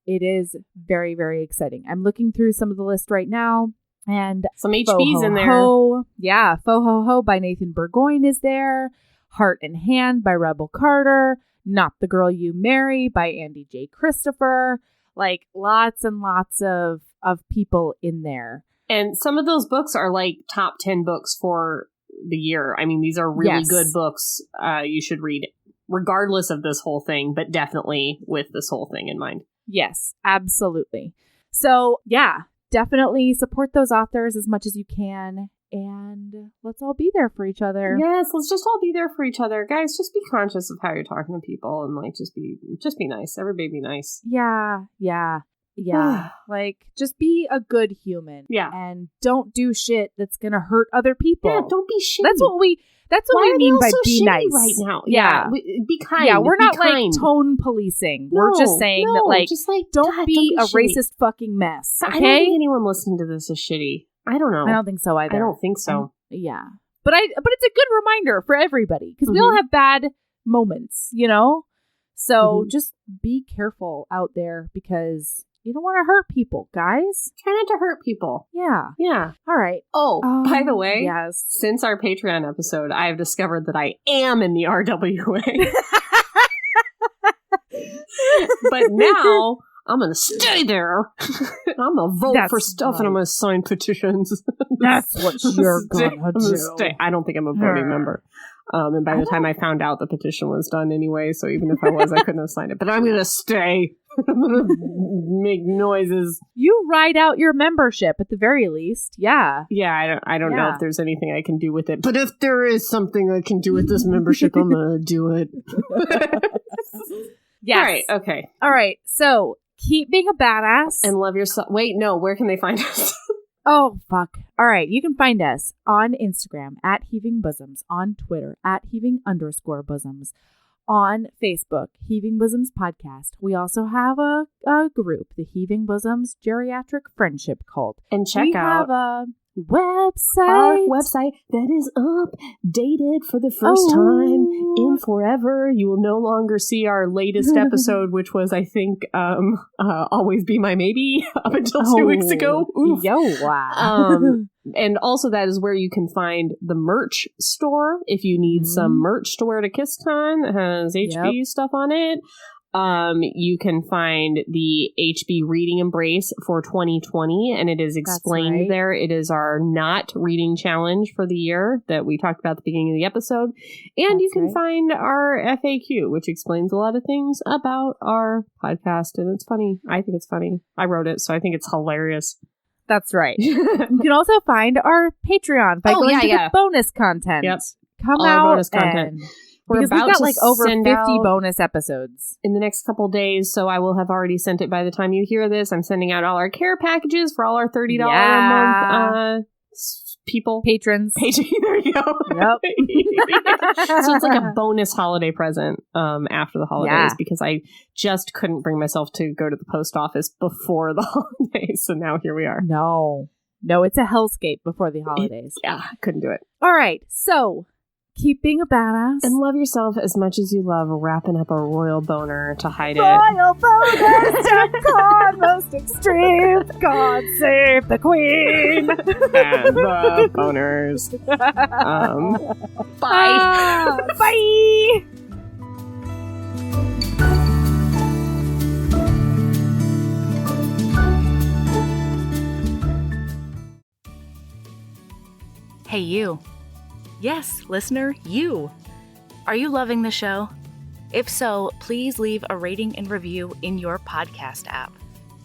it is very, very exciting. I'm looking through some of the list right now. And some HPs in there. Yeah. Fo Ho Ho by Nathan Burgoyne is there. Heart and Hand by Rebel Carter. Not the Girl You Marry by Andy J. Christopher. Like lots and lots of people in there. And some of those books are like top 10 books for the year. I mean, these are really good books you should read regardless of this whole thing, but definitely with this whole thing in mind. Yes, absolutely. So yeah, definitely support those authors as much as you can, and let's all be there for each other. Yes, let's just all be there for each other. Guys, just be conscious of how you're talking to people, and like just be nice. Everybody be nice. Yeah, like just be a good human. Yeah, and don't do shit that's gonna hurt other people. Yeah, don't be shitty. That's what we mean by be nice right now. Yeah, be kind. Yeah, we're not like tone policing. No, we're just saying that like don't be a shitty. racist fucking mess. Okay, I don't think anyone listening to this is shitty. I don't know. I don't think so either. I don't think so. Yeah, but it's a good reminder for everybody because we all have bad moments, So just be careful out there because you don't want to hurt people, guys. Try not to hurt people. Yeah. Yeah. All right. Oh, by the way, yes. Since our Patreon episode, I have discovered that I am in the RWA. But now I'm going to stay there. I'm going to vote for stuff and I'm going to sign petitions. That's what you're going to do. I don't think I'm a voting member. And by the time I found out, the petition was done anyway. So even if I was, I couldn't have signed it. But I'm going to stay. I'm going to make noises. You ride out your membership at the very least. Yeah. Yeah, I don't know if there's anything I can do with it. But if there is something I can do with this membership, I'm going to do it. Yes. All right. Okay. All right. So keep being a badass. And love yourself. Wait, no, where can they find us? Oh, fuck. All right. You can find us on Instagram at Heaving Bosoms, on Twitter at Heaving_Bosoms, on Facebook, Heaving Bosoms Podcast. We also have a group, the Heaving Bosoms Geriatric Friendship Cult. And check out have a website. Our website that is updated for the first time in forever. You will no longer see our latest episode, which was, I think, Always Be My Maybe up until 2 weeks ago. Oof. And also that is where you can find the merch store if you need some merch to wear to KissCon that has HB stuff on it. You can find the HB Reading Embrace for 2020, and it is explained there. It is our not reading challenge for the year that we talked about at the beginning of the episode. And you can find our FAQ, which explains a lot of things about our podcast. And it's funny. I think it's funny. I wrote it, so I think it's hilarious. That's right. You can also find our Patreon by going to the bonus content. Yep. Come all out our bonus content. Because we've got like over 50 bonus episodes in the next couple days, so I will have already sent it by the time you hear this. I'm sending out all our care packages for all our $30 a month patrons. There you go. Yep. So it's like a bonus holiday present after the holidays because I just couldn't bring myself to go to the post office before the holidays. So now here we are. No, it's a hellscape before the holidays. Couldn't do it. All right, so keep being a badass. And love yourself as much as you love wrapping up a royal boner to hide royal boners to most extreme. God save the queen. And the boners. Bye. Bye. Hey, you. Yes, listener, you. Are you loving the show? If so, please leave a rating and review in your podcast app.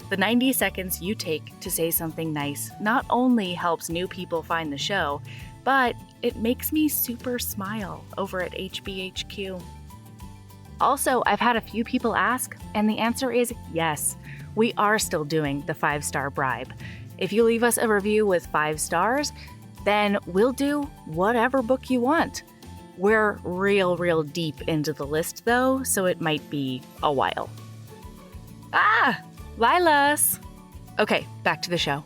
The 90 seconds you take to say something nice not only helps new people find the show, but it makes me super smile over at HBHQ. Also, I've had a few people ask, and the answer is yes. We are still doing the 5-star bribe. If you leave us a review with 5 stars, then we'll do whatever book you want. We're real deep into the list, though, so it might be a while. Lilas! Okay, back to the show.